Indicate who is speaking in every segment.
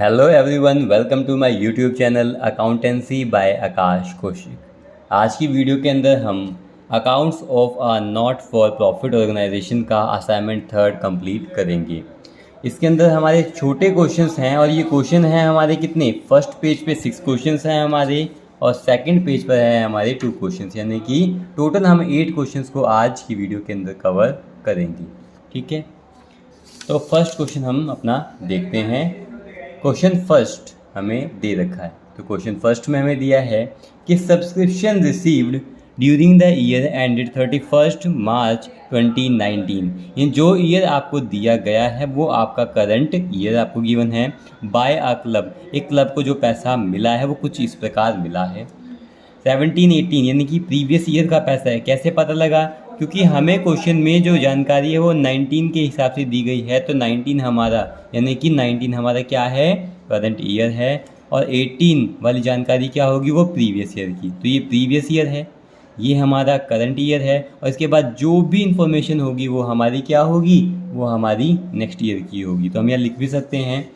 Speaker 1: Hello everyone, welcome to my YouTube channel accountancy by Aakash Kaushik. आज की video के अंदर हम accounts of a not for profit organisation का असाइनमेंट 3 कंप्लीट करेंगे। इसके अंदर हमारे छोटे क्वेश्चंस हैं और ये क्वेश्चन हैं हमारे कितने, फर्स्ट पेज पे 6 क्वेश्चंस हैं हमारे और सेकंड पेज पर है हमारे 2 क्वेश्चंस, यानी कि टोटल हम 8 क्वेश्चंस को आज की वीडियो के अंदर कवर करेंगे। ठीक है, तो फर्स्ट क्वेश्चन हम अपना देखते हैं। क्वेश्चन फर्स्ट हमें दे रखा है, तो क्वेश्चन फर्स्ट में हमें दिया है कि subscription received during the year ended 31 मार्च 2019। ये जो ईयर आपको दिया गया है वो आपका करंट ईयर आपको गिवन है। बाय अ क्लब, एक क्लब को जो पैसा मिला है वो कुछ इस प्रकार मिला है। 17-18 यानी कि प्रीवियस ईयर का पैसा है। कैसे पता लगा? क्योंकि हमें क्वेश्चन में जो जानकारी है वो 19 के हिसाब से दी गई है, तो 19 हमारा, यानी कि 19 हमारा क्या है, करंट ईयर है, और 18 वाली जानकारी क्या होगी, वो प्रीवियस ईयर की। तो ये प्रीवियस ईयर है, ये हमारा करंट ईयर है, और इसके बाद जो भी इंफॉर्मेशन होगी वो हमारी क्या होगी, वो हमारी नेक्स्ट ईयर की होगी। तो हम यहाँ लिख भी सकते हैं,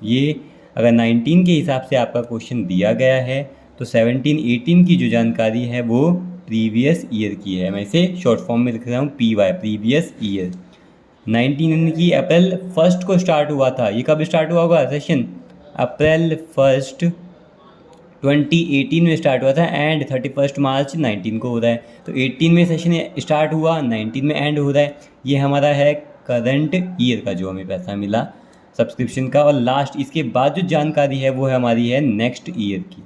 Speaker 1: ये अगर 19 के हिसाब से आपका क्वेश्चन दिया गया है तो 17-18 की जो जानकारी है वो प्रीवियस ईयर की है। मैं इसे शॉर्ट फॉर्म में लिख रहा हूँ PY, प्रीवियस ईयर। 19 यानी कि अप्रैल 1 को स्टार्ट हुआ था। ये कब स्टार्ट हुआ होगा सेशन? अप्रैल 1 2018 में स्टार्ट हुआ था एंड 31 मार्च 19 को हो रहा है। तो 18 में सेशन स्टार्ट हुआ, 19 में एंड हो रहा है। ये हमारा है करंट ईयर का जो हमें पैसा मिला सब्सक्रिप्शन का, और लास्ट इसके बाद जो जानकारी है वो हमारी है नेक्स्ट ईयर की।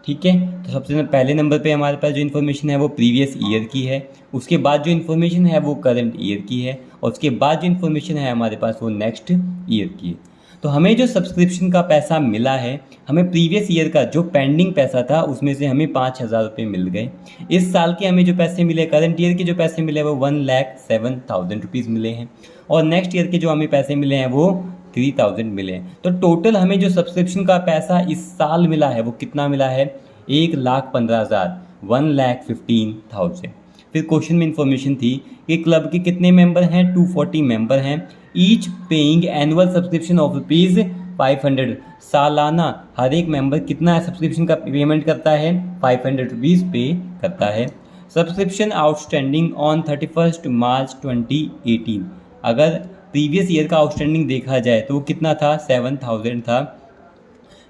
Speaker 1: ठीक है, तो सबसे पहले नंबर पे हमारे पास जो इन्फॉर्मेशन है वो प्रीवियस ईयर की है, उसके बाद जो इन्फॉर्मेशन है वो करंट ईयर की है, और उसके बाद जो इन्फॉर्मेशन है हमारे पास वो नेक्स्ट ईयर की है। तो हमें जो सब्सक्रिप्शन का पैसा मिला है, हमें प्रीवियस ईयर का जो पेंडिंग पैसा था उसमें से हमें 5,000 रुपये मिल गए। इस साल के हमें जो पैसे मिले, करंट ईयर के जो पैसे मिले वो 1,07,000 रुपीज़ मिले हैं, और नेक्स्ट ईयर के जो हमें पैसे मिले हैं वो 3,000 मिले हैं। तो टोटल हमें जो सब्सक्रिप्शन का पैसा इस साल मिला है वो कितना मिला है, 1,15,000, 1,15,000। फिर क्वेश्चन में इंफॉर्मेशन थी कि क्लब के कितने मेंबर हैं, 240 मेंबर हैं, each paying annual subscription of ₹500। सालाना हर एक मेंबर कितना सब्सक्रिप्शन का पेमेंट करता है, 500 रुपीज़ पे करता है। सब्सक्रिप्शन आउटस्टैंडिंग ऑन 31 मार्च 2018, अगर प्रीवियस ईयर का आउटस्टैंडिंग देखा जाए तो वो कितना था, 7,000 था।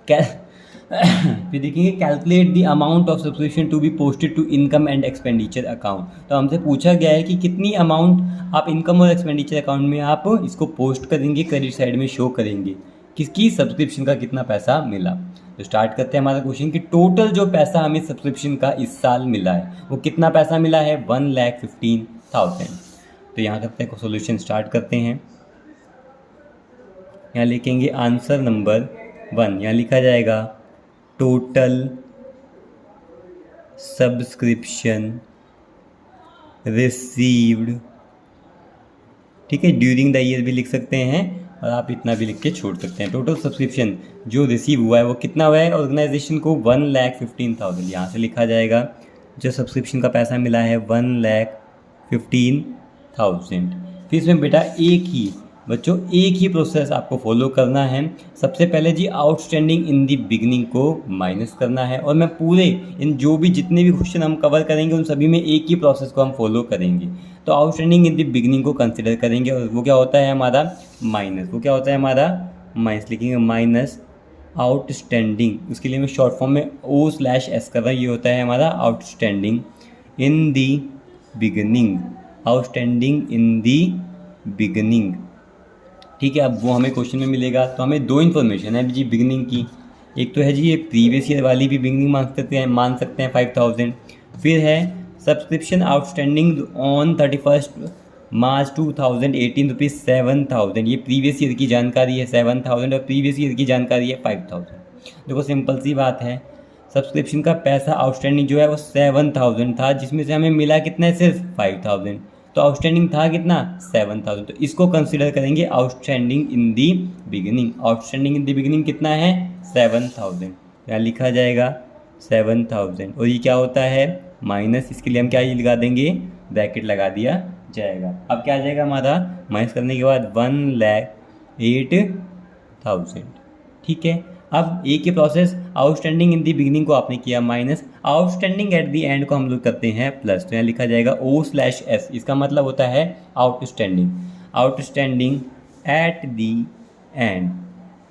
Speaker 1: फिर देखेंगे calculate the amount of subscription to be posted to income and expenditure account. तो हमसे पूछा गया है कि कितनी अमाउंट आप इनकम और एक्सपेंडिचर अकाउंट में आप इसको पोस्ट करेंगे, क्रेडिट साइड में शो करेंगे, किसकी सब्सक्रिप्शन का कितना पैसा मिला। तो स्टार्ट करते हैं हमारा क्वेश्चन कि टोटल जो पैसा हमें सब्सक्रिप्शन का इस साल मिला है वो कितना पैसा मिला है, 1,15,000। तो यहाँ करते हैं सोल्यूशन स्टार्ट करते हैं। यहाँ लिखेंगे आंसर नंबर 1, यहाँ लिखा जाएगा टोटल सब्सक्रिप्शन रिसीव्ड। ठीक है, ड्यूरिंग द ईयर भी लिख सकते हैं और आप इतना भी लिख के छोड़ सकते हैं। टोटल सब्सक्रिप्शन जो रिसीव हुआ है वो कितना हुआ है ऑर्गेनाइजेशन को, 1,15,000। यहाँ से लिखा जाएगा जो सब्सक्रिप्शन का पैसा मिला है 1,15,000। फिर इसमें बेटा एक ही प्रोसेस आपको फॉलो करना है। सबसे पहले जी आउटस्टैंडिंग इन दी बिगनिंग को माइनस करना है, और मैं पूरे इन जो भी जितने भी क्वेश्चन हम कवर करेंगे उन सभी में एक ही प्रोसेस को हम फॉलो करेंगे। तो आउटस्टैंडिंग इन दी बिगनिंग को कंसिडर करेंगे, और वो क्या होता है हमारा माइनस, वो क्या होता है हमारा माइनस, लिखेंगे माइनस आउटस्टैंडिंग। उसके लिए मैं शॉर्ट फॉर्म में O/S कर रहा हूँ, ये होता है हमारा outstanding in the beginning, outstanding in the beginning. ठीक है, अब वो हमें क्वेश्चन में मिलेगा। तो हमें 2 इन्फॉर्मेशन है जी बिगनिंग की, एक तो है जी ये प्रीवियस ईयर वाली भी बिगनिंग मान सकते हैं 5,000। फिर है सब्सक्रिप्शन आउटस्टैंडिंग ऑन 31 मार्च 2018 ₹7,000। ये प्रीवियस ईयर की जानकारी है 7,000 और प्रीवियस ईयर की जानकारी है 5,000। देखो सिंपल सी बात है, सब्सक्रिप्शन का पैसा आउटस्टैंडिंग जो है वो 7,000 था, जिसमें से हमें मिला कितना है, सिर्फ 5,000। तो आउटस्टैंडिंग था कितना, 7,000। तो इसको कंसिडर करेंगे outstanding in the beginning. Outstanding in the beginning कितना है, 7,000। यहाँ लिखा जाएगा 7,000, और ये क्या होता है माइनस, इसके लिए हम क्या लगा देंगे, ब्रैकेट लगा दिया जाएगा। अब क्या आ जाएगा हमारा, माइनस करने के बाद 1,08,000। ठीक है। अब ए की process outstanding in the beginning को आपने किया minus, outstanding at the and को हम लोग करते हैं प्लस, तो यहाँ लिखा जाएगा O/S। इसका मतलब होता है outstanding, outstanding at the and,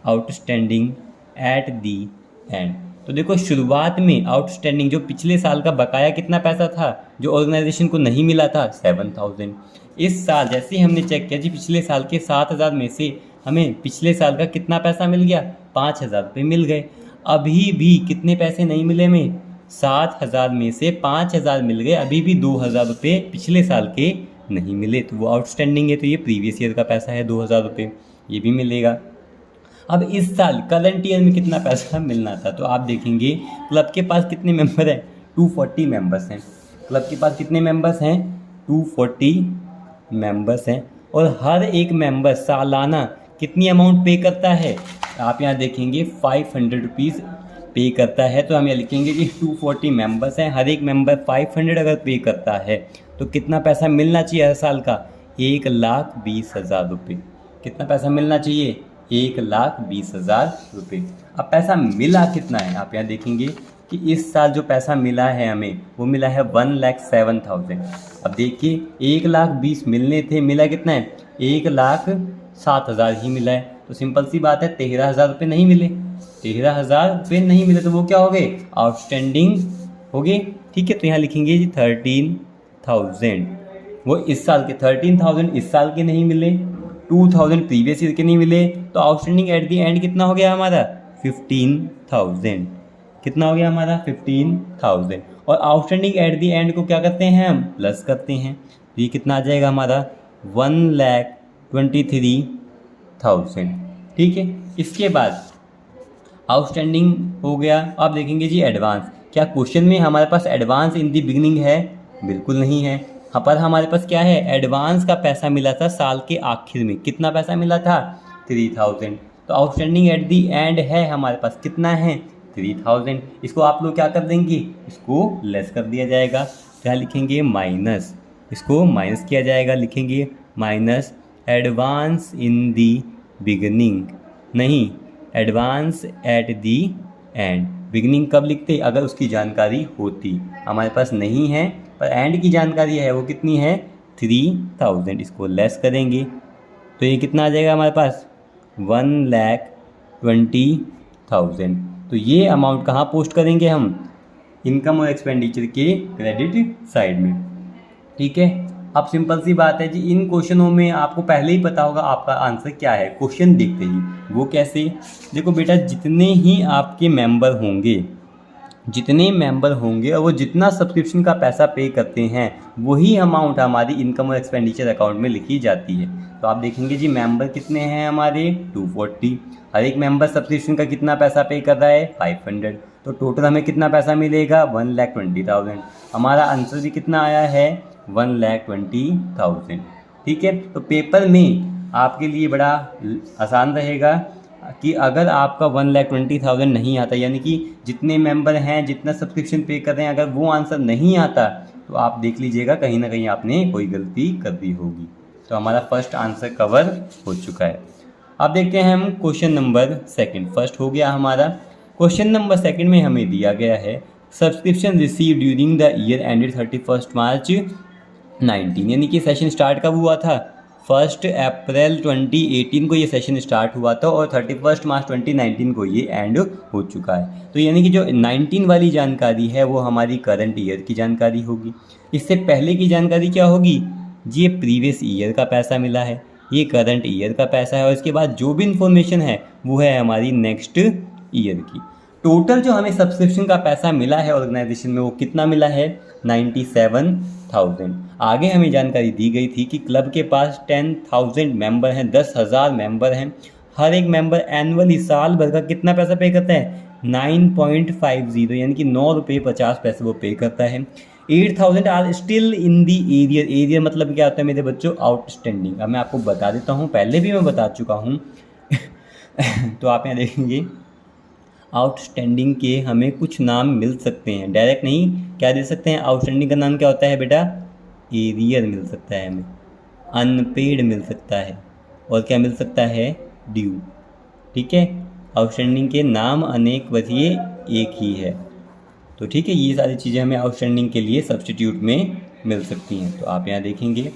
Speaker 1: outstanding at the and. तो देखो शुरुआत में आउटस्टैंडिंग जो पिछले साल का बकाया कितना पैसा था जो ऑर्गेनाइजेशन को नहीं मिला था 7,000। इस साल जैसे ही हमने चेक किया जी पिछले साल के 7,000 में से हमें पिछले साल का कितना पैसा मिल गया, 5,000 रुपये मिल गए। अभी भी कितने पैसे नहीं मिले हमें, 7,000 में से 5,000 मिल गए, अभी भी 2,000 रुपये पिछले साल के नहीं मिले, तो वो आउटस्टैंडिंग है। तो ये प्रीवियस ईयर का पैसा है 2,000 रुपये, ये भी मिलेगा। अब इस साल करंट ईयर में कितना पैसा मिलना था, तो आप देखेंगे क्लब के पास कितने मेंबर हैं, 240 मेंबर्स हैं। क्लब के पास कितने मेंबर्स हैं, 240 मेंबर्स हैं। और हर एक मेंबर सालाना कितनी अमाउंट पे करता है, आप यहाँ देखेंगे 500 रुपीज़ पे करता है। तो हम यहाँ लिखेंगे कि 240 मेंबर्स हैं, हर एक मेंबर 500 अगर पे करता है तो कितना पैसा मिलना चाहिए हर साल का, 1,20,000 रुपये। कितना पैसा मिलना चाहिए, 1,20,000 रुपये। अब पैसा मिला कितना है, आप यहाँ देखेंगे कि इस साल जो पैसा मिला है हमें वो मिला है 1,07,000। अब देखिए 1,20,000 मिलने थे, मिला कितना है, 1,07,000 ही मिला है। तो सिंपल सी बात है 13,000 रुपये नहीं मिले, 13,000 रुपये नहीं मिले, तो वो क्या हो गए, आउटस्टैंडिंग हो गए। ठीक है, तो यहाँ लिखेंगे जी 13,000, वो इस साल के 13,000 इस साल के नहीं मिले, 2,000 प्रीवियस ईयर के नहीं मिले, तो आउटस्टैंडिंग एट दी एंड कितना हो गया हमारा, 15,000। कितना हो गया हमारा, 15,000। और आउटस्टैंडिंग एट दी एंड को क्या करते हैं हम, प्लस करते हैं, तो ये कितना आ जाएगा हमारा, 1,23,000। ठीक है, इसके बाद आउटस्टैंडिंग हो गया। आप देखेंगे जी एडवांस, क्या क्वेश्चन में हमारे पास एडवांस इन दी बिगिनिंग है, बिल्कुल नहीं है। हाँ, पर हमारे पास क्या है, एडवांस का पैसा मिला था साल के आखिर में, कितना पैसा मिला था, 3,000। तो आउटस्टैंडिंग एट दी एंड है हमारे पास कितना है, 3,000। इसको आप लोग क्या कर देंगे, इसको लेस कर दिया जाएगा, क्या लिखेंगे, माइनस, इसको माइनस किया जाएगा, लिखेंगे minus advance in the beginning, नहीं advance at the end. Beginning कब लिखते, अगर उसकी जानकारी होती, हमारे पास नहीं है पर एंड की जानकारी है, वो कितनी है, 3,000। इसको लेस करेंगे तो ये कितना आ जाएगा हमारे पास, 1,20,000। तो ये अमाउंट कहाँ पोस्ट करेंगे हम, इनकम और एक्सपेंडिचर के क्रेडिट साइड में। ठीक है, अब सिंपल सी बात है जी, इन क्वेश्चनों में आपको पहले ही पता होगा आपका आंसर क्या है क्वेश्चन देखते ही। वो कैसे, देखो बेटा, जितने ही आपके मेंबर होंगे, जितने मेंबर होंगे और वो जितना सब्सक्रिप्शन का पैसा पे करते हैं वही अमाउंट हमारी इनकम और एक्सपेंडिचर अकाउंट में लिखी जाती है। तो आप देखेंगे जी मेंबर कितने हैं हमारे, 240। हर एक मेंबर सब्सक्रिप्शन का कितना पैसा पे कर रहा है, 500। तो टोटल हमें कितना पैसा मिलेगा, 1,20,000। हमारा आंसर भी कितना आया है, 1,20,000। ठीक है, तो पेपर में आपके लिए बड़ा आसान रहेगा कि अगर आपका 1,20,000 नहीं आता, यानी कि जितने मेंबर हैं जितना सब्सक्रिप्शन पे कर रहे हैं, अगर वो आंसर नहीं आता तो आप देख लीजिएगा कहीं ना कहीं आपने कोई गलती कर दी होगी। तो हमारा फर्स्ट आंसर कवर हो चुका है। अब देखते हैं हम क्वेश्चन नंबर सेकंड। फर्स्ट हो गया हमारा, क्वेश्चन नंबर सेकंड में हमें दिया गया है subscription receive during the year ended 31 मार्च 19, यानी कि सेशन स्टार्ट कब हुआ था, 1 अप्रैल 2018 को ये सेशन स्टार्ट हुआ था और 31 मार्च 2019 को ये एंड हो चुका है। तो यानी कि जो 19 वाली जानकारी है वो हमारी करंट ईयर की जानकारी होगी। इससे पहले की जानकारी क्या होगी, ये प्रीवियस ईयर का पैसा मिला है, ये करंट ईयर का पैसा है, और इसके बाद जो भी इंफॉर्मेशन है वो है हमारी नेक्स्ट ईयर की। टोटल जो हमें सब्सक्रिप्शन का पैसा मिला है ऑर्गेनाइजेशन में वो कितना मिला है, 97,000। आगे हमें जानकारी दी गई थी कि क्लब के पास 10,000 मेंबर हैं, 10,000 मेंबर हैं। हर एक मेंबर एनुअली साल भर का कितना पैसा पे करता है, 9.50, यानी कि 9 रुपये 50 पैसे वो पे करता है। 8,000 are still in the arrear. Arrear मतलब क्या होता है मेरे बच्चों, आउटस्टैंडिंग। अब मैं आपको बता देता हूँ, पहले भी मैं बता चुका हूँ तो आप यहाँ देखेंगे आउटस्टैंडिंग के हमें कुछ नाम मिल सकते हैं, डायरेक्ट नहीं, क्या दे सकते हैं, आउटस्टैंडिंग का नाम क्या होता है बेटा, एरियर मिल सकता है हमें, अनपेड मिल सकता है, और क्या मिल सकता है, ड्यू। ठीक है, आउटस्टैंडिंग के नाम अनेक बचिए एक ही है। तो ठीक है, ये सारी चीज़ें हमें आउटस्टैंडिंग के लिए सब्स्टिट्यूट में मिल सकती हैं। तो आप यहाँ देखेंगे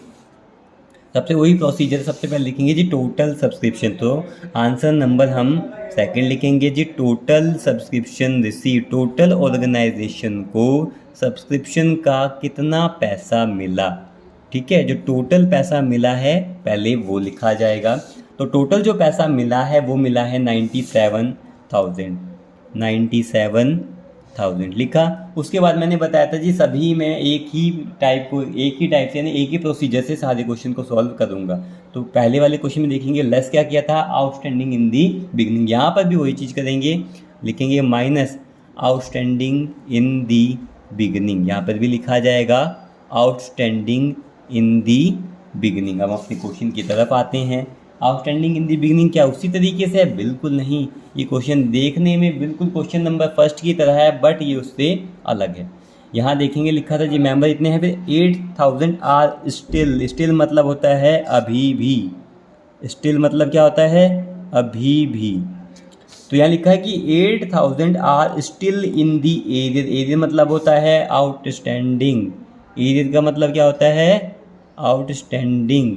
Speaker 1: सबसे वही प्रोसीजर, सबसे पहले लिखेंगे जी टोटल सब्सक्रिप्शन। तो आंसर नंबर हम सेकंड लिखेंगे जी, total subscription receive, total organisation को सब्सक्रिप्शन का कितना पैसा मिला। ठीक है, जो टोटल पैसा मिला है पहले वो लिखा जाएगा। तो टोटल जो पैसा मिला है वो मिला है 97,000 लिखा। उसके बाद मैंने बताया था जी सभी मैं एक ही टाइप से यानी एक ही प्रोसीजर से सारे क्वेश्चन को सॉल्व करूंगा। तो पहले वाले क्वेश्चन में देखेंगे लेस क्या किया था, आउटस्टैंडिंग इन दी बिगनिंग। यहाँ पर भी वही चीज़ करेंगे, लिखेंगे minus outstanding in the beginning. यहाँ पर भी लिखा जाएगा आउटस्टैंडिंग इन दी बिगनिंग। अब अपने क्वेश्चन की तरफ आते हैं। आउटस्टैंडिंग इन दी बिगनिंग क्या उसी तरीके से है? बिल्कुल नहीं, ये क्वेश्चन देखने में बिल्कुल क्वेश्चन नंबर फर्स्ट की तरह है, बट ये उससे अलग है। यहाँ देखेंगे लिखा था जी मेंबर इतने हैं, फिर 8,000 आर स्टिल। स्टिल मतलब होता है अभी भी। स्टिल मतलब क्या होता है? अभी भी। तो यहाँ लिखा है कि 8,000 are still in the arrear. Arrear मतलब होता है आउटस्टैंडिंग। एरियर का मतलब क्या होता है? आउटस्टैंडिंग।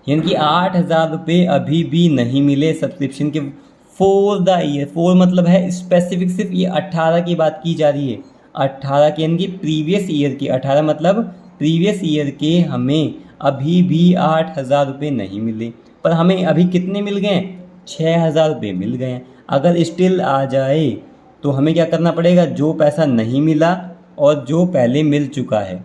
Speaker 1: यानी कि 8,000 रुपये अभी भी नहीं मिले सब्सक्रिप्शन के फॉर द ईयर। फॉर मतलब है स्पेसिफिक, सिर्फ ये 18 की बात की जा रही है। 18 के यानी कि प्रीवियस ईयर के, 18 मतलब प्रीवियस ईयर के हमें अभी भी 8,000 रुपये नहीं मिले। पर हमें अभी कितने मिल गए? 6,000 रुपये मिल गए। अगर स्टिल आ जाए तो हमें क्या करना पड़ेगा? जो पैसा नहीं मिला और जो पहले मिल चुका है,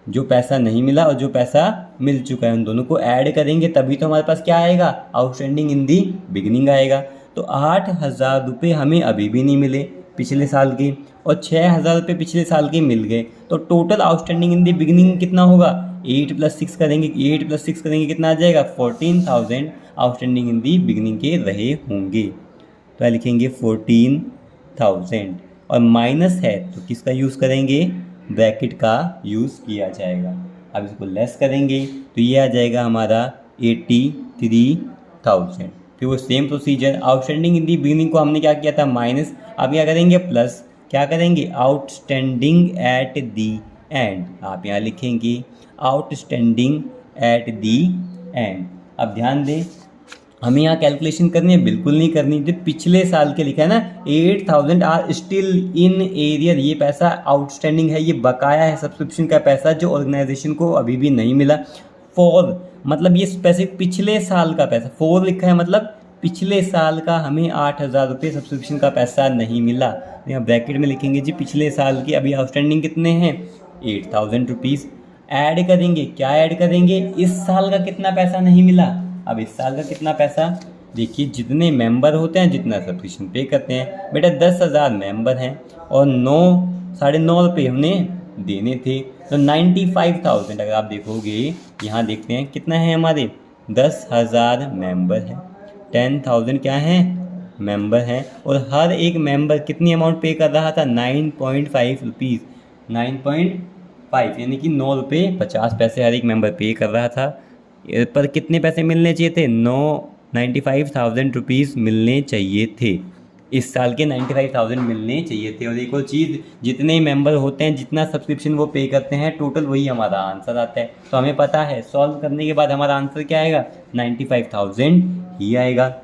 Speaker 1: जो पैसा नहीं मिला और जो पैसा मिल चुका है, उन दोनों को ऐड करेंगे तभी तो हमारे पास क्या आएगा? आउटस्टैंडिंग इन दी बिगनिंग आएगा। तो 8,000 रुपये हमें अभी भी नहीं मिले पिछले साल के, और 6,000 रुपये पिछले साल के मिल गए। तो total outstanding in the beginning कितना होगा? 8 + 6 करेंगे, 8 + 6 करेंगे कितना आ जाएगा? 14,000 आउटस्टैंडिंग इन दी बिगनिंग के रहे होंगे। तो लिखेंगे 14,000, और माइनस है तो किसका यूज़ करेंगे? ब्रैकेट का यूज़ किया जाएगा। अब इसको लेस करेंगे तो ये आ जाएगा हमारा 83,000। फिर वो same procedure, outstanding in the beginning को हमने क्या किया था? माइनस। अब क्या करेंगे? प्लस। क्या करेंगे? Outstanding at the and. आप यहाँ लिखेंगे आउटस्टैंडिंग एट दी एंड। अब ध्यान दें, हमें यहाँ कैलकुलेशन करनी है? बिल्कुल नहीं करनी। जो पिछले साल के लिखा है ना, 8,000 आर स्टिल इन एरियर, ये पैसा आउटस्टैंडिंग है, ये बकाया है सब्सक्रिप्शन का पैसा जो ऑर्गेनाइजेशन को अभी भी नहीं मिला। फॉर मतलब ये स्पेसिफिक पिछले साल का पैसा, फॉर लिखा है मतलब पिछले साल का हमें 8,000 रुपये सब्सक्रिप्शन का पैसा नहीं मिला। तो यहाँ ब्रैकेट में लिखेंगे जी पिछले साल की अभी आउटस्टैंडिंग कितने हैं? 8,000 रुपीज़। ऐड करेंगे, क्या ऐड करेंगे? इस साल का कितना पैसा नहीं मिला। अब इस साल का कितना पैसा? देखिए जितने मेंबर होते हैं जितना सब्सक्रिप्शन पे करते हैं। बेटा 10,000 मेंबर हैं और 9-9.5 रुपये हमने देने थे, तो 95,000। अगर आप देखोगे यहाँ देखते हैं कितना है हमारे? 10,000 मेंबर हैं, 10,000 क्या हैं? मेंबर हैं, और हर एक मेंबर कितनी अमाउंट पे कर रहा था? 9.5 रुपीज़। 9.5 यानी कि 9 रुपये 50 पैसे हर एक मेंबर पे कर रहा था। पर कितने पैसे मिलने चाहिए थे? 95,000 रुपीज़ मिलने चाहिए थे। इस साल के 95,000 मिलने चाहिए थे। और एक और चीज़, जितने मेंबर होते हैं जितना सब्सक्रिप्शन वो पे करते हैं टोटल, वही हमारा आंसर आता है। तो हमें पता है सॉल्व करने के बाद हमारा आंसर क्या आएगा? 95,000 ही आएगा।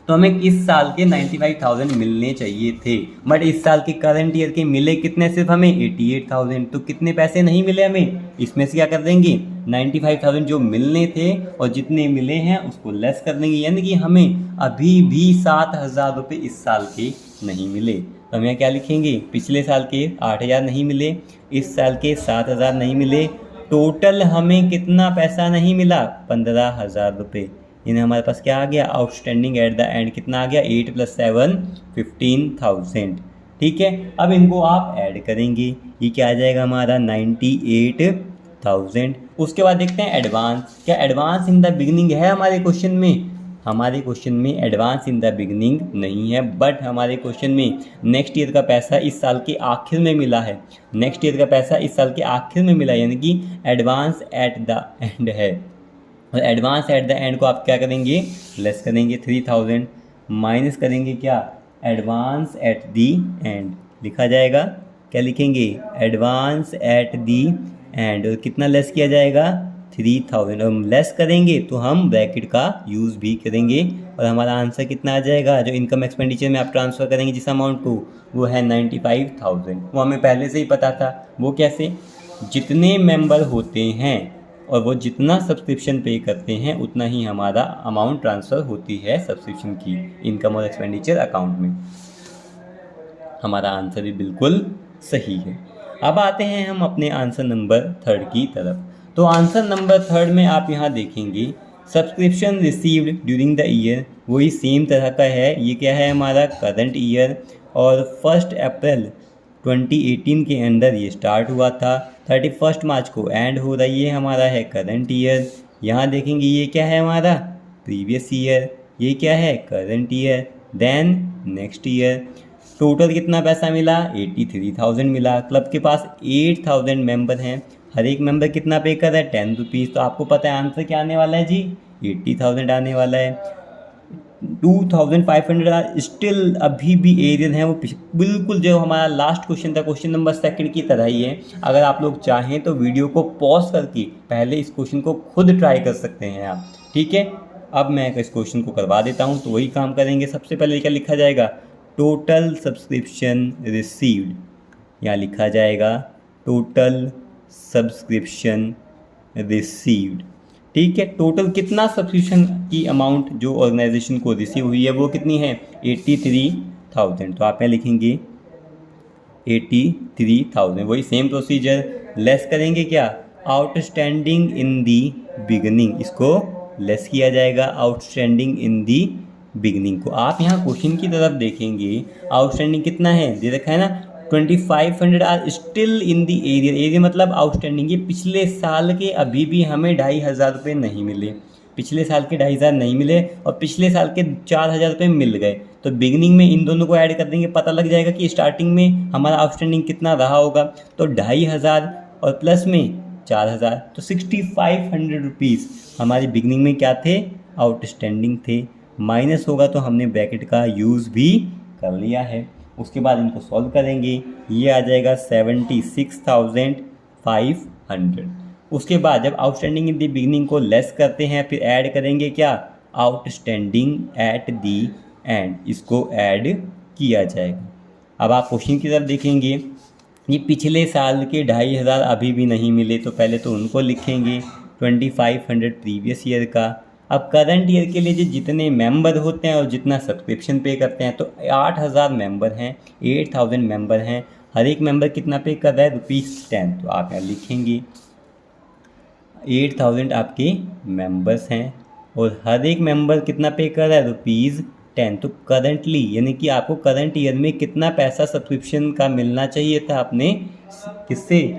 Speaker 1: तो हमें इस साल के 95,000 मिलने चाहिए थे, बट इस साल के करंट ईयर के मिले कितने? सिर्फ हमें 88,000। तो कितने पैसे नहीं मिले हमें? इसमें से क्या कर देंगे? 95,000 जो मिलने थे और जितने मिले हैं उसको लेस कर देंगे, यानी कि हमें अभी भी 7,000 रुपये इस साल के नहीं मिले। तो हम यहाँ क्या लिखेंगे? पिछले साल के 8,000 नहीं मिले, इस साल के 7,000 नहीं मिले, टोटल हमें कितना पैसा नहीं मिला? 15,000 रुपये। इन्हें हमारे पास क्या आ गया? आउटस्टैंडिंग एट द एंड कितना आ गया? 8 + 7 15,000। ठीक है, अब इनको आप ऐड करेंगे, ये क्या आ जाएगा हमारा? 98,000। उसके बाद देखते हैं एडवांस। क्या एडवांस इन द बिगनिंग है हमारे क्वेश्चन में? हमारे क्वेश्चन में एडवांस इन द बिगनिंग नहीं है, बट हमारे क्वेश्चन में नेक्स्ट ईयर का पैसा इस साल के आखिर में मिला है। नेक्स्ट ईयर का पैसा इस साल के आखिर में मिला, यानी कि एडवांस एट द एंड है। और एडवांस एट द एंड को आप क्या करेंगे? लेस करेंगे 3,000। माइनस करेंगे क्या, एडवांस एट दी एंड, लिखा जाएगा क्या लिखेंगे, एडवांस एट दी एंड, और कितना लेस किया जाएगा 3000। हम लेस करेंगे तो हम ब्रैकेट का यूज़ भी करेंगे और हमारा आंसर कितना आ जाएगा, जो इनकम एक्सपेंडिचर में आप ट्रांसफ़र करेंगे जिस अमाउंट को, वो है 95,000। वो हमें पहले से ही पता था। वो कैसे, जितने मेंबर होते हैं और वो जितना सब्सक्रिप्शन पे करते हैं उतना ही हमारा अमाउंट ट्रांसफ़र होती है सब्सक्रिप्शन की इनकम और एक्सपेंडिचर अकाउंट में। हमारा आंसर भी बिल्कुल सही है। अब आते हैं हम अपने आंसर नंबर 3 की तरफ। तो आंसर नंबर 3 में आप यहाँ देखेंगे subscription received during the year, वही सेम तरह का है। ये क्या है हमारा करंट ईयर, और 1 अप्रैल 2018 के अंदर ये स्टार्ट हुआ था, 31 मार्च को एंड हो रहा, ये हमारा है करंट ईयर। यहाँ देखेंगे ये क्या है हमारा प्रीवियस ईयर, ये क्या है current year, then next year. Total कितना पैसा मिला, 83,000 मिला। क्लब के पास 8,000 मेंबर हैं, हर एक मेंबर कितना पे कर रहा है 10 रुपीज़। तो आपको पता है आंसर क्या आने वाला है जी, 80,000 आने वाला है। 2,500 स्टिल अभी भी एरियर हैं, वो बिल्कुल जो हमारा लास्ट क्वेश्चन था क्वेश्चन नंबर 2 की तरह ही है। अगर आप लोग चाहें तो वीडियो को पॉज करके पहले इस क्वेश्चन को खुद ट्राई कर सकते हैं आप, ठीक है। अब मैं इस क्वेश्चन को करवा देता हूँ, तो वही काम करेंगे। सबसे पहले क्या लिखा जाएगा, टोटल सब्सक्रिप्शन रिसीव्ड, यहाँ लिखा जाएगा टोटल सब्सक्रिप्शन रिसीव्ड, ठीक है। टोटल कितना सब्सक्रिप्शन की अमाउंट जो ऑर्गेनाइजेशन को रिसीव हुई है वो कितनी है 83,000। तो आप यहाँ लिखेंगे 83,000, वही सेम प्रोसीजर। लेस करेंगे क्या, आउटस्टैंडिंग इन दी बिगनिंग, इसको लेस किया जाएगा आउटस्टैंडिंग इन दी बिगनिंग को। आप यहाँ क्वेश्चन की तरफ देखेंगे, आउटस्टैंडिंग कितना है दे रखा है ना, 2,500 are still in the arrear. Arrear मतलब आउटस्टैंडिंग, ये पिछले साल के अभी भी हमें 2,500 रुपये नहीं मिले, पिछले साल के 2,500 नहीं मिले और पिछले साल के 4,000 रुपये मिल गए। तो बिगनिंग में इन दोनों को ऐड कर देंगे, पता लग जाएगा कि स्टार्टिंग में हमारा आउटस्टैंडिंग कितना रहा होगा। तो 2,500 और प्लस में 4,000, तो 6,500 रुपीज़ हमारी बिगनिंग में क्या थे, आउटस्टैंडिंग थे। माइनस होगा तो हमने ब्रैकेट का यूज़ भी कर लिया है। उसके बाद इनको सॉल्व करेंगे, ये आ जाएगा 76,500। उसके बाद जब आउटस्टैंडिंग इन दी बिगनिंग को लेस करते हैं, फिर ऐड करेंगे क्या, आउटस्टैंडिंग एट दी एंड, इसको ऐड किया जाएगा। अब आप क्वेश्चन की तरफ देखेंगे, ये पिछले साल के 2,500 अभी भी नहीं मिले, तो पहले तो उनको लिखेंगे 2,500 प्रीवियस ईयर का। अब करंट ईयर के लिए जो जितने मेंबर होते हैं और जितना सब्सक्रिप्शन पे करते हैं, तो 8,000 मेंबर हैं, 8,000 मेंबर हैं, हर एक मेंबर कितना पे कर रहा है ₹10। तो आप यहाँ लिखेंगे 8,000 आपके मेंबर्स हैं और हर एक मेंबर कितना पे कर रहा है ₹10। तो करंटली यानी कि आपको करंट ईयर में कितना पैसा सब्सक्रिप्शन का मिलना चाहिए था, आपने किससे,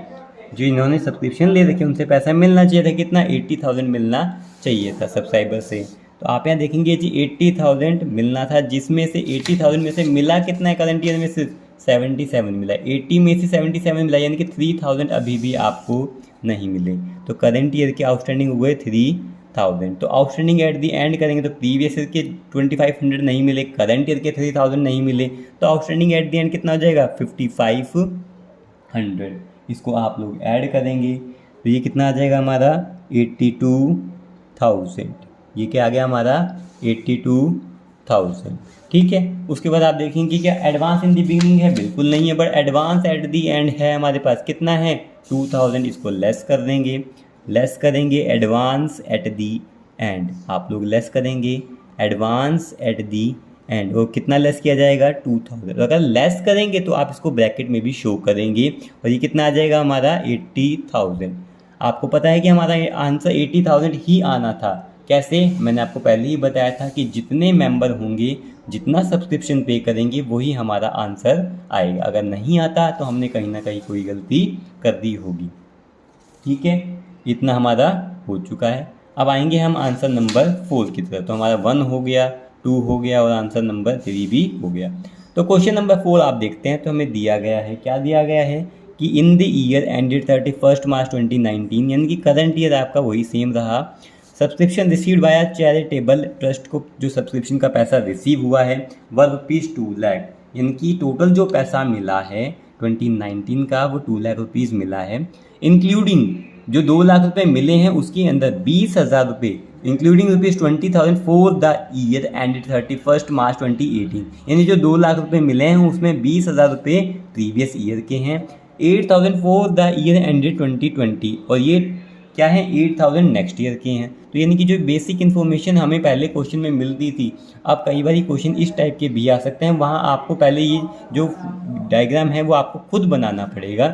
Speaker 1: जो इन्होंने सब्सक्रिप्शन ले रखे उनसे पैसा मिलना चाहिए था, कितना 80,000 मिलना चाहिए था सब्सक्राइबर से। तो आप यहाँ देखेंगे जी 80,000 मिलना था, जिसमें से 80,000 में से मिला कितना है करंट ईयर में, सिर्फ 77 मिला। 80 में से 77 मिला, यानी कि 3,000 अभी भी आपको नहीं मिले। तो करंट ईयर के आउटस्टैंडिंग हुए 3,000। तो आउटस्टैंडिंग एट दी एंड करेंगे तो प्रीवियस ईयर के 2,500 नहीं मिले, करंट ईयर के 3,000 नहीं मिले, तो आउटस्टैंडिंग एट दी एंड कितना हो जाएगा 5,500। इसको आप लोग ऐड करेंगे तो ये कितना आ जाएगा हमारा 82,000। ये क्या आ गया हमारा 82,000, ठीक है। उसके बाद आप देखेंगे क्या एडवांस इन दी बिगिनिंग है, बिल्कुल नहीं है, but advance at the and है हमारे पास, कितना है 2,000। इसको लेस कर देंगे, लेस करेंगे एडवांस एट दी एंड, आप लोग लेस करेंगे एडवांस एट दी एंड, वो कितना लेस किया जाएगा 2,000। अगर लेस करेंगे तो आप इसको ब्रैकेट में भी शो करेंगे और ये कितना आ जाएगा हमारा 80,000। आपको पता है कि हमारा आंसर 80,000 ही आना था। कैसे, मैंने आपको पहले ही बताया था कि जितने मेंबर होंगे, जितना सब्सक्रिप्शन पे करेंगे, वही हमारा आंसर आएगा। अगर नहीं आता तो हमने कहीं ना कहीं कोई गलती कर दी होगी, ठीक है। इतना हमारा हो चुका है। अब आएंगे हम आंसर नंबर 4 की तरफ। तो हमारा 1 हो गया, 2 हो गया और आंसर नंबर 3 भी हो गया। तो क्वेश्चन नंबर 4 आप देखते हैं तो हमें दिया गया है, क्या दिया गया है कि इन द ईयर एंडेड 31 मार्च 2019, यानी कि करंट ईयर आपका वही सेम रहा, subscription received by charitable trust को जो सब्सक्रिप्शन का पैसा रिसीव हुआ है वह ₹2 लाख, यानी कि टोटल जो पैसा मिला है 2019 का वो ₹2 लाख मिला है। इंक्लूडिंग जो 2 लाख रुपए मिले हैं उसके अंदर 20,000 रुपये including ₹20,000 for the year ended 31 मार्च 2018, यानी जो 2 लाख रुपए मिले हैं उसमें 20,000 रुपये प्रीवियस ईयर के हैं, 8,000 फॉर द ईयर एंडेड 2020 और ये क्या है 8,000 नेक्स्ट ईयर के हैं। तो यानी कि जो बेसिक इन्फॉर्मेशन हमें पहले क्वेश्चन में मिलती थी, अब कई बार क्वेश्चन इस टाइप के भी आ सकते हैं, वहाँ आपको पहले ये जो डायग्राम है वो आपको खुद बनाना पड़ेगा।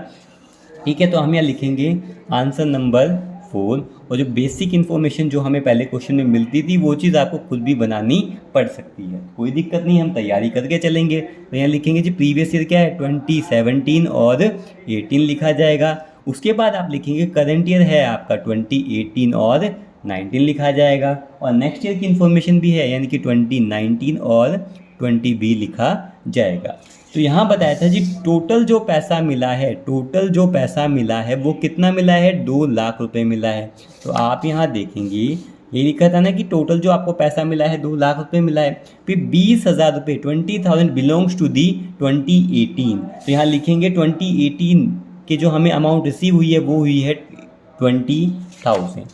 Speaker 1: ठीक है, तो हम यहाँ लिखेंगे आंसर नंबर 4 और जो बेसिक इन्फॉर्मेशन जो हमें पहले क्वेश्चन में मिलती थी वो चीज़ आपको खुद भी बनानी पड़ सकती है, कोई दिक्कत नहीं, हम तैयारी करके चलेंगे। तो यहाँ लिखेंगे जी प्रीवियस ईयर क्या है 2017 और 18 लिखा जाएगा। उसके बाद आप लिखेंगे करंट ईयर है आपका 2018 और 19 लिखा जाएगा, और नेक्स्ट ईयर की इन्फॉर्मेशन भी है यानी कि 2019 और 20 भी लिखा जाएगा। तो यहाँ बताया था जी टोटल जो पैसा मिला है वो कितना मिला है 2 लाख रुपए मिला है। तो आप यहाँ देखेंगे ये लिखा था ना कि टोटल जो आपको पैसा मिला है 2 लाख रुपए मिला है, फिर 20,000 रुपये 20,000 बिलोंग्स टू दी 2018। तो यहाँ लिखेंगे 2018 के जो हमें अमाउंट रिसीव हुई है वो हुई है 20,000।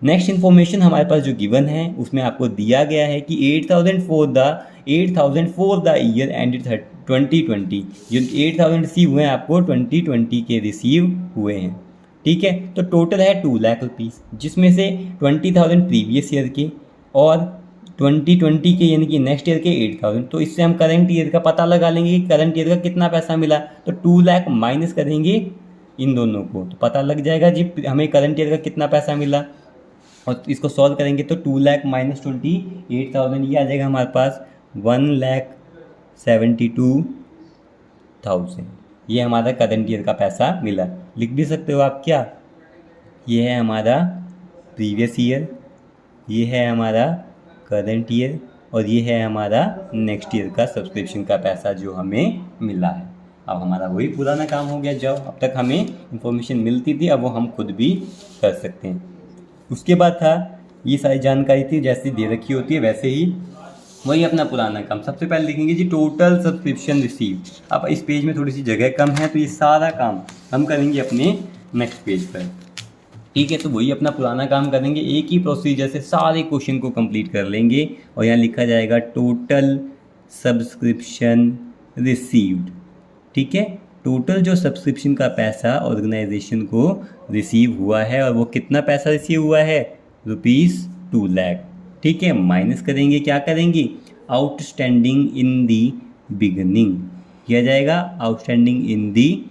Speaker 1: नेक्स्ट इन्फॉर्मेशन हमारे पास जो गिवन है उसमें आपको दिया गया है कि 8,000 फॉर द ईयर एंडेड 2020, जो 8,000 रिसीव हुए हैं आपको 2020 के रिसीव हुए हैं। ठीक है, तो टोटल है 2 लाख रुपीज़, जिसमें से 20,000 प्रीवियस ईयर के और 2020 के यानी कि नेक्स्ट ईयर के 8,000। तो इससे हम करंट ईयर का पता लगा लेंगे कि करंट ईयर का कितना पैसा मिला, तो 2 लाख माइनस करेंगे इन दोनों को तो पता लग जाएगा जी हमें करंट ईयर का कितना पैसा मिला, और इसको सॉल्व करेंगे तो 2 लाख माइनस 28,000 ये आ जाएगा हमारे पास 1,72,000। ये हमारा करंट ईयर का पैसा मिला। लिख भी सकते हो आप क्या, ये है हमारा प्रीवियस ईयर, ये है हमारा करंट ईयर और ये है हमारा नेक्स्ट ईयर का सब्सक्रिप्शन का पैसा जो हमें मिला है। अब हमारा वही पुराना काम हो गया, जब अब तक हमें इंफॉर्मेशन मिलती थी अब वो हम खुद भी कर सकते हैं। उसके बाद था ये सारी जानकारी थी जैसी दे रखी होती है वैसे ही वही अपना पुराना काम। सबसे पहले लिखेंगे जी टोटल सब्सक्रिप्शन रिसीव। अब इस पेज में थोड़ी सी जगह कम है तो ये सारा काम हम करेंगे अपने नेक्स्ट पेज पर। ठीक है, तो वही अपना पुराना काम करेंगे, एक ही प्रोसीजर से सारे क्वेश्चन को कंप्लीट कर लेंगे और यहाँ लिखा जाएगा टोटल सब्सक्रिप्शन रिसीव्ड। ठीक है, टोटल जो सब्सक्रिप्शन का पैसा ऑर्गेनाइजेशन को रिसीव हुआ है और वो कितना पैसा रिसीव हुआ है ₹2 लाख। ठीक है, माइनस करेंगे, क्या करेंगे आउटस्टैंडिंग इन दी बिगनिंग किया जाएगा, आउटस्टैंडिंग इन दी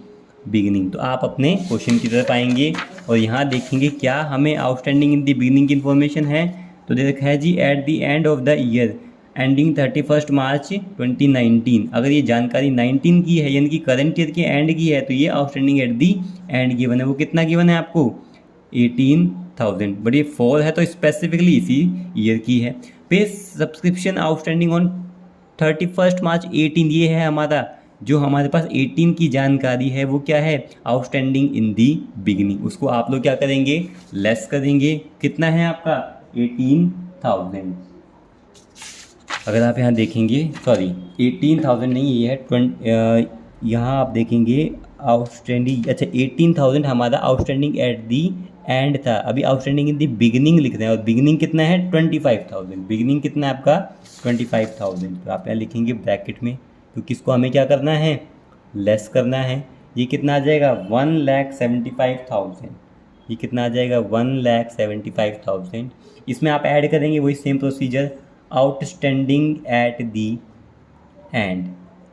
Speaker 1: बिगनिंग। तो आप अपने क्वेश्चन की तरफ आएंगे और यहाँ देखेंगे क्या हमें आउटस्टैंडिंग इन दी बिगनिंग की इन्फॉर्मेशन है, तो दे रखा है जी at the end of the year ending 31 मार्च 2019। अगर ये जानकारी 19 की है यानी कि करंट ईयर के एंड की है तो ये outstanding at the and given है, वो कितना गिवन है आपको 18,000, बट ये 4 है तो स्पेसिफिकली इसी ईयर की है। पे सब्सक्रिप्शन आउटस्टैंडिंग ऑन 31 मार्च 18, ये है हमारा जो हमारे पास 18 की जानकारी है वो क्या है आउटस्टैंडिंग इन दी बिगिनिंग। उसको आप लोग क्या करेंगे लेस करेंगे, कितना है आपका 18,000। अगर आप यहाँ देखेंगे 18,000 नहीं, ये है यहाँ आप देखेंगे आउटस्टैंडिंग, अच्छा 18,000 हमारा आउटस्टैंडिंग एट दी एंड था, अभी आउटस्टैंडिंग इन दी बिगिनिंग लिख रहे हैं और बिगिनिंग कितना है 25,000। बिगिनिंग कितना है आपका 25,000। तो आप यहाँ लिखेंगे ब्रैकेट में, तो किसको हमें क्या करना है लेस करना है। ये कितना आ जाएगा 1,75,000, ये कितना आ जाएगा 1,75,000। इसमें आप ऐड करेंगे वही same procedure outstanding at the and,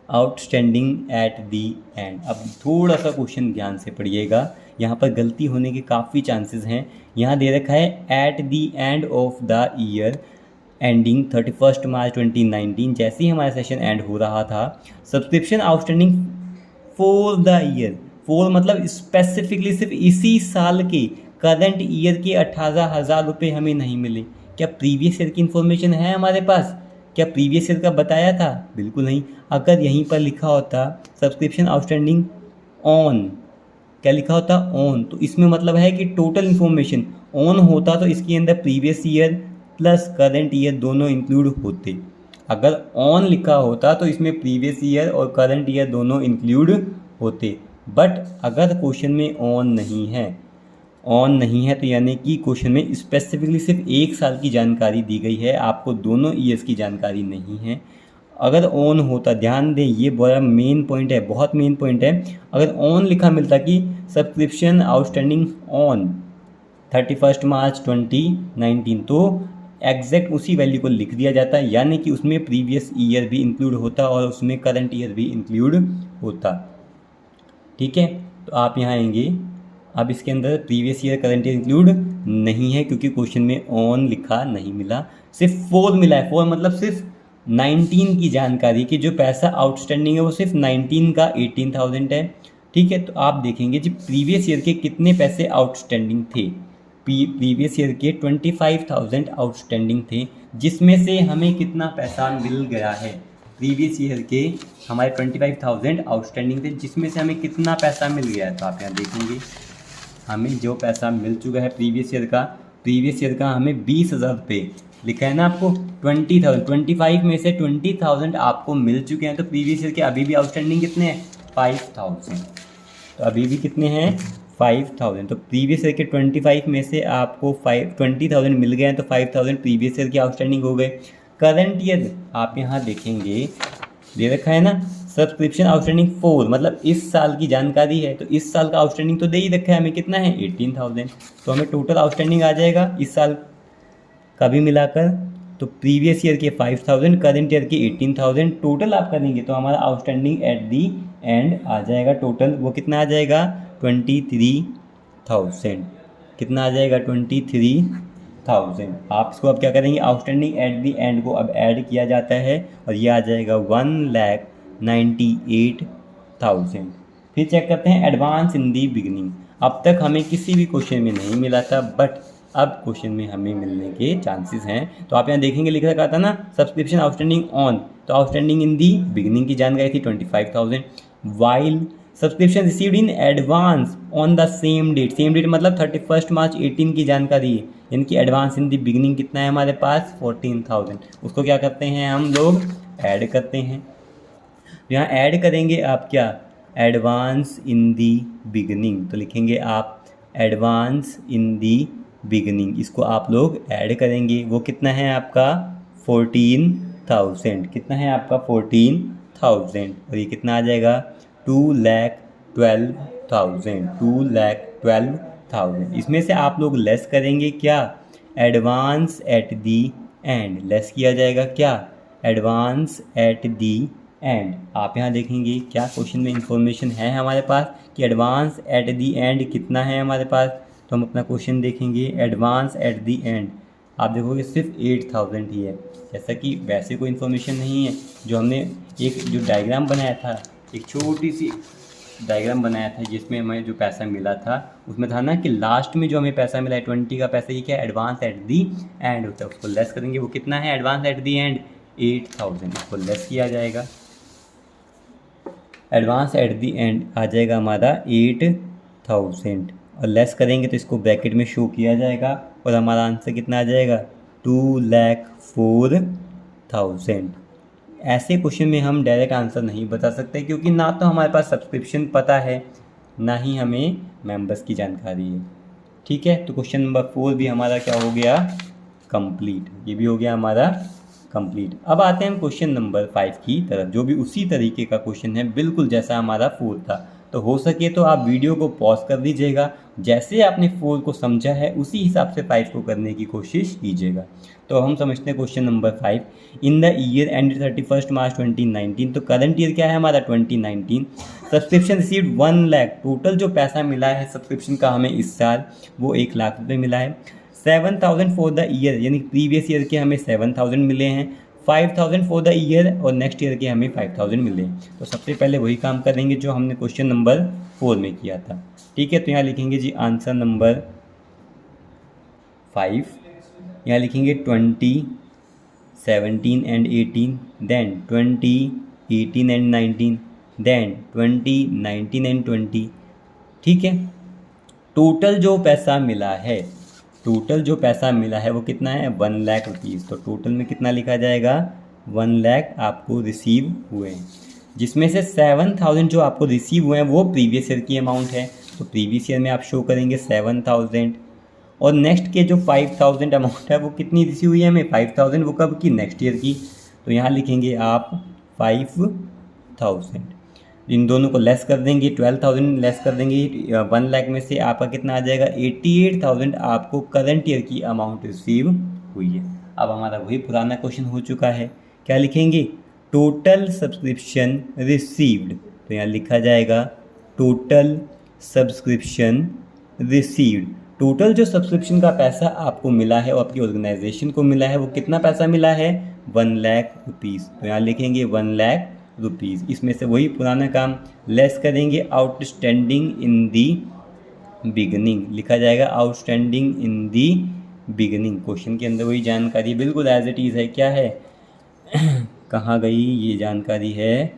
Speaker 1: outstanding at the and. अब थोड़ा सा क्वेश्चन ध्यान से पढ़िएगा, यहाँ पर गलती होने के काफ़ी चांसेस हैं। यहाँ दे रखा है eight the and of the year ending 31 मार्च 2019। जैसे ही हमारा सेशन एंड हो रहा था subscription outstanding for the year, for मतलब स्पेसिफिकली सिर्फ इसी साल के करंट ईयर के 18,000 रुपये हमें नहीं मिले। क्या प्रीवियस ईयर की इन्फॉर्मेशन है हमारे पास, क्या प्रीवियस ईयर का बताया था, बिल्कुल नहीं। अगर यहीं पर लिखा होता सब्सक्रिप्शन आउटस्टैंडिंग ऑन, क्या लिखा होता ऑन, तो इसमें मतलब है कि टोटल इन्फॉर्मेशन ऑन होता तो इसके अंदर previous year plus current year दोनों इंक्लूड होते। अगर ऑन लिखा होता तो इसमें प्रीवियस ईयर और करंट ईयर दोनों इंक्लूड होते। बट अगर क्वेश्चन में ऑन नहीं है तो यानी कि क्वेश्चन में स्पेसिफिकली सिर्फ 1 साल की जानकारी दी गई है, आपको दोनों ईयर्स की जानकारी नहीं है। अगर ऑन होता, ध्यान दें ये बड़ा मेन पॉइंट है, बहुत मेन पॉइंट है, अगर ऑन लिखा मिलता कि सब्सक्रिप्शन आउटस्टैंडिंग ऑन 31 मार्च 2019 तो एग्जैक्ट उसी वैल्यू को लिख दिया जाता है, यानी कि उसमें प्रीवियस ईयर भी इंक्लूड होता और उसमें करंट ईयर भी इंक्लूड होता। ठीक है, तो आप यहाँ आएंगे, अब इसके अंदर previous year current year include नहीं है क्योंकि क्वेश्चन में ऑन लिखा नहीं मिला, सिर्फ 4 मिला है। 4 मतलब सिर्फ 19 की जानकारी कि जो पैसा आउटस्टैंडिंग है वो सिर्फ 19 का 18,000 है। ठीक है, तो आप देखेंगे जी प्रीवियस ईयर के कितने पैसे आउटस्टैंडिंग थे। प्रीवियस ईयर के 25,000 आउटस्टैंडिंग थे, जिसमें से हमें कितना पैसा मिल गया है। प्रीवियस ईयर के हमारे 25,000 आउटस्टैंडिंग थे, जिसमें से हमें कितना पैसा मिल गया है। तो आप यहाँ देखेंगे हमें जो पैसा मिल चुका है प्रीवियस ईयर का हमें 20,000 रुपये लिखा है ना आपको। 20,000 25 में से 20,000 आपको मिल चुके हैं, तो प्रीवियस ईयर के अभी भी आउटस्टैंडिंग कितने हैं 5,000। तो अभी भी कितने हैं 5,000। तो प्रीवियस ईयर के 25 में से आपको 20,000 मिल गए हैं, तो 5,000 प्रीवियस ईयर के आउटस्टैंडिंग हो गए। करंट ईयर आप यहाँ देखेंगे दे रखा है ना, सब्सक्रिप्शन आउटस्टैंडिंग 4 मतलब इस साल की जानकारी है, तो इस साल का आउटस्टैंडिंग तो दे ही रखा है हमें, कितना है 18,000। तो हमें टोटल आउटस्टैंडिंग आ जाएगा इस साल का भी मिलाकर, तो प्रीवियस ईयर के 5,000 करंट ईयर के 18,000 टोटल आप करेंगे तो हमारा आउटस्टैंडिंग एट दी एंड आ जाएगा टोटल, वो कितना आ जाएगा 23,000। कितना आ जाएगा 23,000। आप इसको अब क्या करेंगे, आउटस्टैंडिंग एट दी एंड को अब ऐड किया जाता है और ये आ जाएगा 1,98,000। फिर चेक करते हैं एडवांस इन दी बिगिनिंग। अब तक हमें किसी भी क्वेश्चन में नहीं मिला था, बट अब क्वेश्चन में हमें मिलने के चांसेस हैं। तो आप यहाँ देखेंगे लिख रखा था ना सब्सक्रिप्शन आउटस्टैंडिंग ऑन, तो आउटस्टैंडिंग इन दी बिगिनिंग की जानकारी थी 25,000। While subscription received in advance on the same date मतलब 31 मार्च 18 की जानकारी है, यानी कि एडवांस इन दी बिगिनिंग कितना है हमारे पास 14,000। उसको क्या करते हैं हम लोग ऐड करते हैं। यहाँ ऐड करेंगे आप क्या एडवांस इन दी बिगिनिंग, तो लिखेंगे आप एडवांस इन दी बिगिनिंग, इसको आप लोग ऐड करेंगे, वो कितना है आपका 14,000। कितना है आपका 14,000 और ये कितना आ जाएगा 2,12,000। 2,12,000 इसमें से आप लोग लेस करेंगे क्या advance at the and, less किया जाएगा क्या एडवांस एट दी एंड। आप यहाँ देखेंगे क्या क्वेश्चन में इंफॉर्मेशन है हमारे पास कि एडवांस एट दी एंड कितना है हमारे पास, तो हम अपना क्वेश्चन देखेंगे एडवांस एट दी एंड। आप देखोगे सिर्फ 8,000 ही है, जैसा कि वैसे कोई इन्फॉर्मेशन नहीं है। जो हमने एक जो डायग्राम बनाया था, एक छोटी सी डायग्राम बनाया था जिसमें हमें जो पैसा मिला था उसमें था ना कि लास्ट में जो हमें पैसा मिला है 20 का पैसा, ये क्या एडवांस एट दी एंड होता है, उसको लेस करेंगे, वो कितना है एडवांस एट दी एंड 8,000, इसको लेस किया जाएगा। एडवांस एट दी एंड आ जाएगा हमारा 8,000 और लेस करेंगे तो इसको ब्रैकेट में शो किया जाएगा और हमारा आंसर कितना आ जाएगा 2,04,000। ऐसे क्वेश्चन में हम डायरेक्ट आंसर नहीं बता सकते क्योंकि ना तो हमारे पास सब्सक्रिप्शन पता है ना ही हमें मेंबर्स की जानकारी है। ठीक है, तो क्वेश्चन नंबर 4 भी हमारा क्या हो गया कंप्लीट, ये भी हो गया हमारा कंप्लीट। अब आते हैं हम क्वेश्चन नंबर 5 की तरफ, जो भी उसी तरीके का क्वेश्चन है बिल्कुल जैसा हमारा 4 था। तो हो सके तो आप वीडियो को पॉज कर दीजिएगा, जैसे आपने 4 को समझा है उसी हिसाब से 5 को करने की कोशिश कीजिएगा। तो हम समझते हैं question number 5। In the year and 31 मार्च 2019, तो करंट ईयर क्या है हमारा 2019। सब्सक्रिप्शन रिसीव्ड 1 लाख, टोटल जो पैसा मिला है सब्सक्रिप्शन का हमें इस साल वो 1 लाख रुपये मिला है। 7,000 फॉर द ईयर, यानी प्रीवियस ईयर के हमें 7,000 मिले हैं। 5,000 फॉर द ईयर और नेक्स्ट ईयर के हमें 5,000 मिले। तो सबसे पहले वही काम करेंगे जो हमने क्वेश्चन नंबर 4 में किया था। ठीक है, तो यहाँ लिखेंगे जी आंसर नंबर 5, यहाँ लिखेंगे 20, 17 and 18, then 20, 18 and 19, then 20, 19 and 20। ठीक है, टोटल जो पैसा मिला है टोटल जो पैसा मिला है वो कितना है 1 लाख रुपीज़। तो टोटल में कितना लिखा जाएगा 1 लाख आपको रिसीव हुए, जिसमें से 7,000 जो आपको रिसीव हुए हैं वो प्रीवियस ईयर की अमाउंट है। तो प्रीवियस ईयर में आप शो करेंगे 7,000, और नेक्स्ट के जो 5,000 अमाउंट है वो कितनी रिसीव हुई है हमें 5,000, वो कब की नेक्स्ट ईयर की। तो यहाँ लिखेंगे आप 5,000, इन दोनों को लेस कर देंगे, 12,000 लेस कर देंगे 1 लाख में से, आपका कितना आ जाएगा 88,000 आपको करंट ईयर की अमाउंट रिसीव हुई है। अब हमारा वही पुराना क्वेश्चन हो चुका है, क्या लिखेंगे टोटल सब्सक्रिप्शन रिसीव्ड। तो यहाँ लिखा जाएगा टोटल सब्सक्रिप्शन रिसीव्ड। टोटल जो सब्सक्रिप्शन का पैसा आपको मिला है और आपकी ऑर्गेनाइजेशन को मिला है वो कितना पैसा मिला है 1 लाख रुपीज़। तो यहाँ लिखेंगे 1 लाख रुपीज़। इसमें से वही पुराना काम लेस करेंगे आउटस्टैंडिंग इन दी बिगनिंग, लिखा जाएगा outstanding in the beginning. Question के अंदर वही जानकारी बिल्कुल एज इट इज़ है, क्या है कहाँ गई ये जानकारी है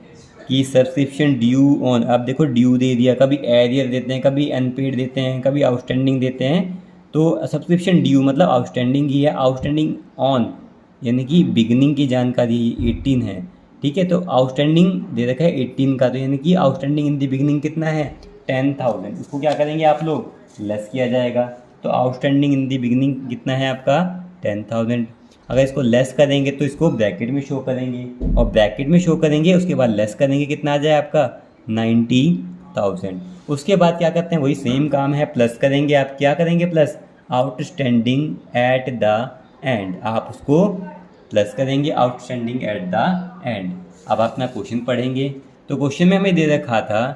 Speaker 1: कि सब्सक्रिप्शन ड्यू ऑन। अब देखो ड्यू दे दिया, कभी एरियर देते हैं, कभी अनपेड देते हैं, कभी आउटस्टैंडिंग देते हैं। तो सब्सक्रिप्शन ड्यू मतलब आउटस्टैंडिंग ही है, आउटस्टैंडिंग ऑन यानी कि बिगनिंग की जानकारी 18 है, ठीक है। तो आउटस्टैंडिंग दे रखा है 18 का, तो यानी कि आउटस्टैंडिंग इन दी बिगनिंग कितना है 10,000। इसको क्या करेंगे आप लोग लेस किया जाएगा। तो आउटस्टैंडिंग इन दी बिगनिंग कितना है आपका 10,000। अगर इसको लेस करेंगे तो इसको ब्रैकेट में शो करेंगे, और ब्रैकेट में शो करेंगे उसके बाद लेस करेंगे, कितना आ जाए आपका 90,000। उसके बाद क्या करते हैं वही सेम काम है, प्लस करेंगे। आप क्या करेंगे plus outstanding at the and, आप उसको प्लस करेंगे आउटस्टैंडिंग एट द एंड। अब अपना क्वेश्चन पढ़ेंगे। तो क्वेश्चन में हमें दे रखा था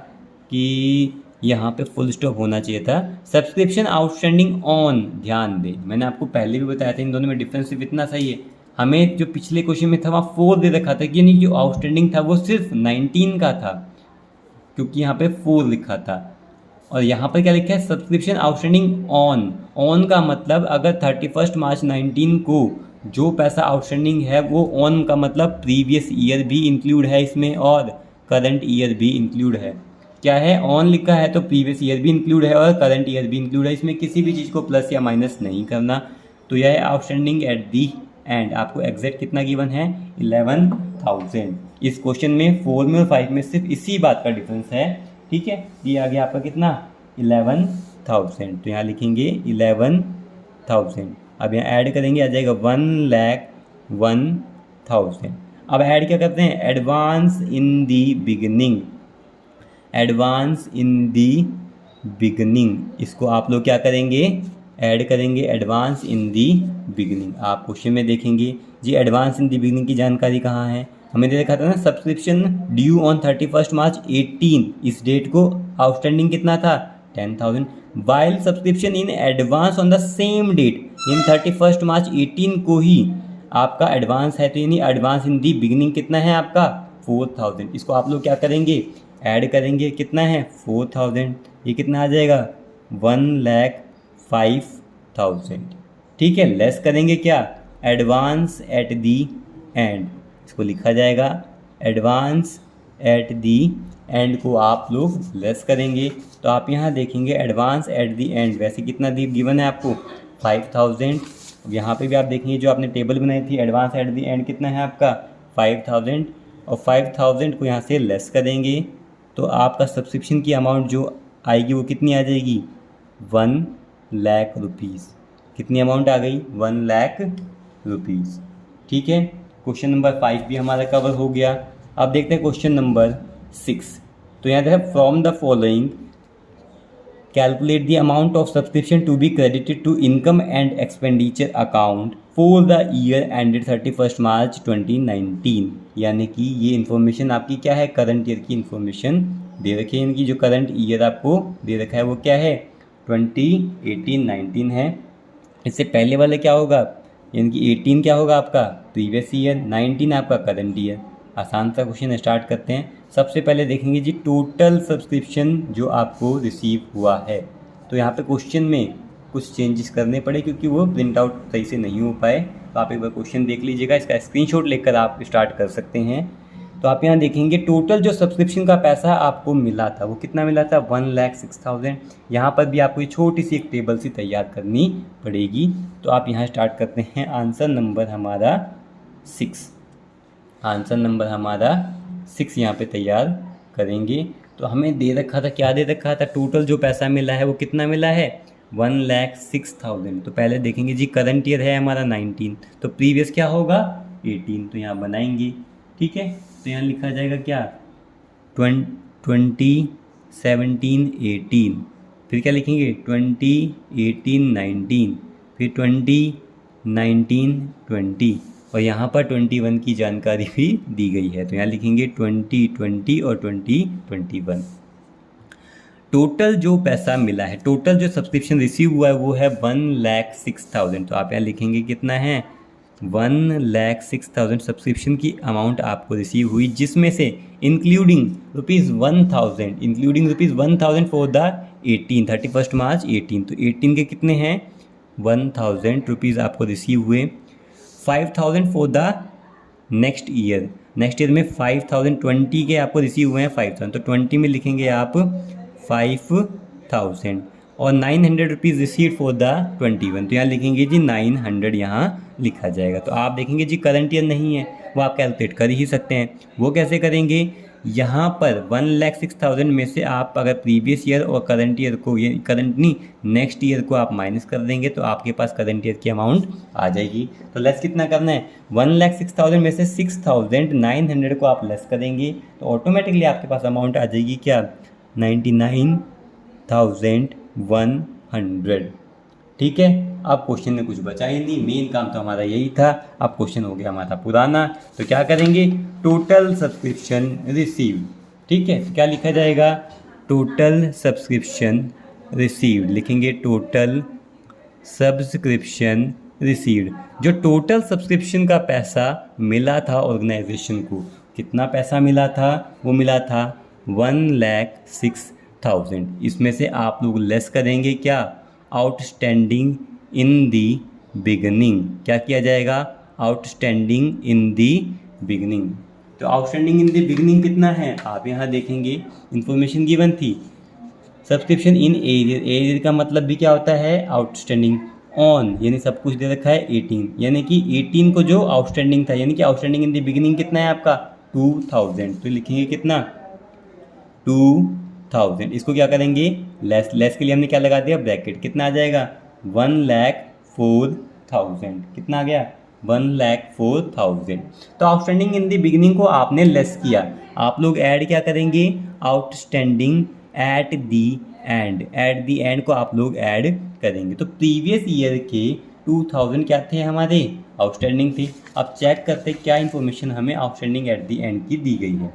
Speaker 1: कि यहाँ पे फुल स्टॉप होना चाहिए था, सब्सक्रिप्शन आउटस्टैंडिंग ऑन, ध्यान दे मैंने आपको पहले भी बताया था इन दोनों में डिफरेंस सिर्फ इतना सही है। हमें जो पिछले क्वेश्चन में था वहाँ 4 दे रखा था कि नहीं, जो आउटस्टैंडिंग था वो सिर्फ 19 का था क्योंकि यहाँ पे 4 लिखा था, और यहाँ पर क्या लिखा है सब्सक्रिप्शन आउटस्टैंडिंग ऑन। ऑन का मतलब अगर 31 मार्च 19 को जो पैसा आउटस्टैंडिंग है वो ऑन का मतलब प्रीवियस ईयर भी इंक्लूड है इसमें और करंट ईयर भी इंक्लूड है। क्या है ऑन लिखा है तो प्रीवियस ईयर भी इंक्लूड है और करंट ईयर भी इंक्लूड है, इसमें किसी भी चीज़ को प्लस या माइनस नहीं करना। तो यह है आउटस्टैंडिंग एट दी एंड। आपको एग्जैक्ट कितना गिवन है 11,000। इस क्वेश्चन में 4 में और 5 में सिर्फ इसी बात का डिफरेंस है, ठीक है। ये आ गया आपका कितना 11,000। तो यहाँ लिखेंगे 11,000। अब यहाँ ऐड करेंगे आ जाएगा 1,01,000। अब ऐड क्या करते हैं advance in the beginning, advance in the beginning, इसको आप लोग क्या करेंगे ऐड करेंगे एडवांस इन दी बिगनिंग। आप क्वेश्चन में देखेंगे जी एडवांस इन दी बिगनिंग की जानकारी कहाँ है, हमें दे रखा था ना सब्सक्रिप्शन ड्यू ऑन 31 मार्च 18, इस डेट को आउटस्टैंडिंग कितना था 10,000, while subscription in advance on the same date in 31 March 18 को ही आपका एडवांस है, तो यानी एडवांस इन दी बिगनिंग कितना है आपका 4,000। इसको आप लोग क्या करेंगे ऐड करेंगे, कितना है 4,000, ये कितना आ जाएगा 1,05,000, ठीक है। लेस करेंगे क्या एडवांस एट दी एंड, इसको लिखा जाएगा एडवांस एट दी एंड को आप लोग लेस करेंगे। तो आप यहाँ देखेंगे एडवांस एट दी एंड वैसे कितना दी गिवन है आपको 5,000। यहाँ पे भी आप देखेंगे जो आपने टेबल बनाई थी एडवांस एट दी एंड कितना है आपका 5,000, और 5,000 को यहाँ से लेस करेंगे तो आपका सब्सक्रिप्शन की अमाउंट जो आएगी वो कितनी आ जाएगी 1 लाख रुपीज़। कितनी अमाउंट आ गई 1 लाख रुपीज़, ठीक है। क्वेश्चन नंबर 5 भी हमारा कवर हो गया। अब देखते हैं क्वेश्चन नंबर 6। तो यहाँ देखा from the following calculate the amount of subscription to be credited to income and expenditure account for the year ended 31 मार्च 2019। यानी कि ये इन्फॉर्मेशन आपकी क्या है करंट ईयर की इन्फॉर्मेशन दे रखी है, इनकी जो करंट ईयर आपको दे रखा है वो क्या है 2018-19 है। इससे पहले वाले क्या होगा यानी कि 18 क्या होगा आपका प्रीवियस ईयर, 19 आपका करंट ईयर। आसान सा क्वेश्चन स्टार्ट करते हैं। सबसे पहले देखेंगे जी टोटल सब्सक्रिप्शन जो आपको रिसीव हुआ है। तो यहाँ पे क्वेश्चन में कुछ चेंजेस करने पड़े क्योंकि वो प्रिंट आउट सही से नहीं हो पाए, तो आप एक बार क्वेश्चन देख लीजिएगा, इसका स्क्रीनशॉट लेकर आप स्टार्ट कर सकते हैं। तो आप यहाँ देखेंगे टोटल जो सब्सक्रिप्शन का पैसा आपको मिला था वो कितना मिला था, 1,06,000। यहाँ पर भी आपको ये छोटी सी एक टेबल सी तैयार करनी पड़ेगी। तो आप यहाँ स्टार्ट करते हैं, आंसर नंबर हमारा 6, आंसर नंबर हमारा 6 यहाँ पे तैयार करेंगे। तो हमें दे रखा था, क्या दे रखा था, टोटल जो पैसा मिला है वो कितना मिला है, 1,06,000। तो पहले देखेंगे जी करंट ईयर है हमारा 19, तो प्रीवियस क्या होगा 18। तो यहाँ बनाएंगे, ठीक है। तो यहाँ लिखा जाएगा क्या 20, 17, 18, फिर क्या लिखेंगे 20, 18, 19, फिर 20, 19, 20, और यहाँ पर 21 की जानकारी भी दी गई है। तो यहाँ लिखेंगे 20, 20 और 20, 21। टोटल जो पैसा मिला है, टोटल जो सब्सक्रिप्शन रिसीव हुआ है वो है 1,06,000। तो आप यहाँ लिखेंगे कितना है 1,06,000 सब्सक्रिप्शन की अमाउंट आपको रिसीव हुई, जिसमें से इंक्लूडिंग ₹1,000 फॉर द 31 मार्च 18। तो 18 के कितने हैं 1,000 रुपीज़ आपको रिसीव हुए। 5,000 for the next year, next year में 5,000, 20 के आपको रिसीव हुए हैं 5,000, तो 20 में लिखेंगे आप 5,000, और 900 रुपीज़ रिसीव फॉर द 21। तो यहाँ लिखेंगे जी 900 यहाँ लिखा जाएगा। तो आप देखेंगे जी करंट ईयर नहीं है, वो आप कैलकुलेट कर ही सकते हैं। वो कैसे करेंगे, यहाँ पर 1,06,000 में से आप अगर प्रीवियस ईयर और करंट ईयर को, ये करंट नहीं नेक्स्ट ईयर को आप माइनस कर देंगे तो आपके पास करंट ईयर की अमाउंट आ जाएगी। तो लेस कितना करना है, 1,06,000 में से 6,900 को आप लेस करेंगे तो ऑटोमेटिकली आपके पास अमाउंट आ जाएगी क्या 99,100। ठीक है। अब क्वेश्चन में कुछ बचा ही नहीं, मेन काम तो हमारा यही था। अब क्वेश्चन हो गया हमारा पुराना, तो क्या करेंगे टोटल सब्सक्रिप्शन रिसीव्ड। ठीक है, तो क्या लिखा जाएगा टोटल सब्सक्रिप्शन रिसीव्ड, लिखेंगे टोटल सब्सक्रिप्शन रिसीव्ड। जो टोटल सब्सक्रिप्शन का पैसा मिला था ऑर्गेनाइजेशन को, कितना पैसा मिला था, वो मिला था 1,06,000। इसमें से आप लोग लेस करेंगे क्या आउटस्टैंडिंग इन दी बिगनिंग। क्या किया जाएगा आउटस्टैंडिंग इन दी बिगनिंग। तो आउटस्टैंडिंग इन दी बिगनिंग कितना है, आप यहाँ देखेंगे इन्फॉर्मेशन गिवन थी सब्सक्रिप्शन इन एरियर। एरियर का मतलब भी क्या होता है आउटस्टैंडिंग ऑन, यानी सब कुछ दे रखा है 18, यानी कि 18 को जो आउटस्टैंडिंग था, यानी कि आउटस्टैंडिंग इन दी बिगनिंग कितना है आपका 2,000। तो लिखेंगे कितना 2,000। इसको क्या करेंगे लेस, लेस के लिए हमने क्या लगा दिया ब्रैकेट, कितना आ जाएगा 1,04,000। कितना आ गया 1,04,000। तो आउटस्टैंडिंग इन दी बिगिनिंग को आपने लेस किया, आप लोग ऐड क्या करेंगे outstanding at the and, eight the and को आप लोग ऐड करेंगे। तो प्रीवियस ईयर के 2,000 क्या थे हमारे आउटस्टैंडिंग थे। अब चेक करते क्या इन्फॉर्मेशन हमें आउटस्टैंडिंग एट दी एंड की दी गई है।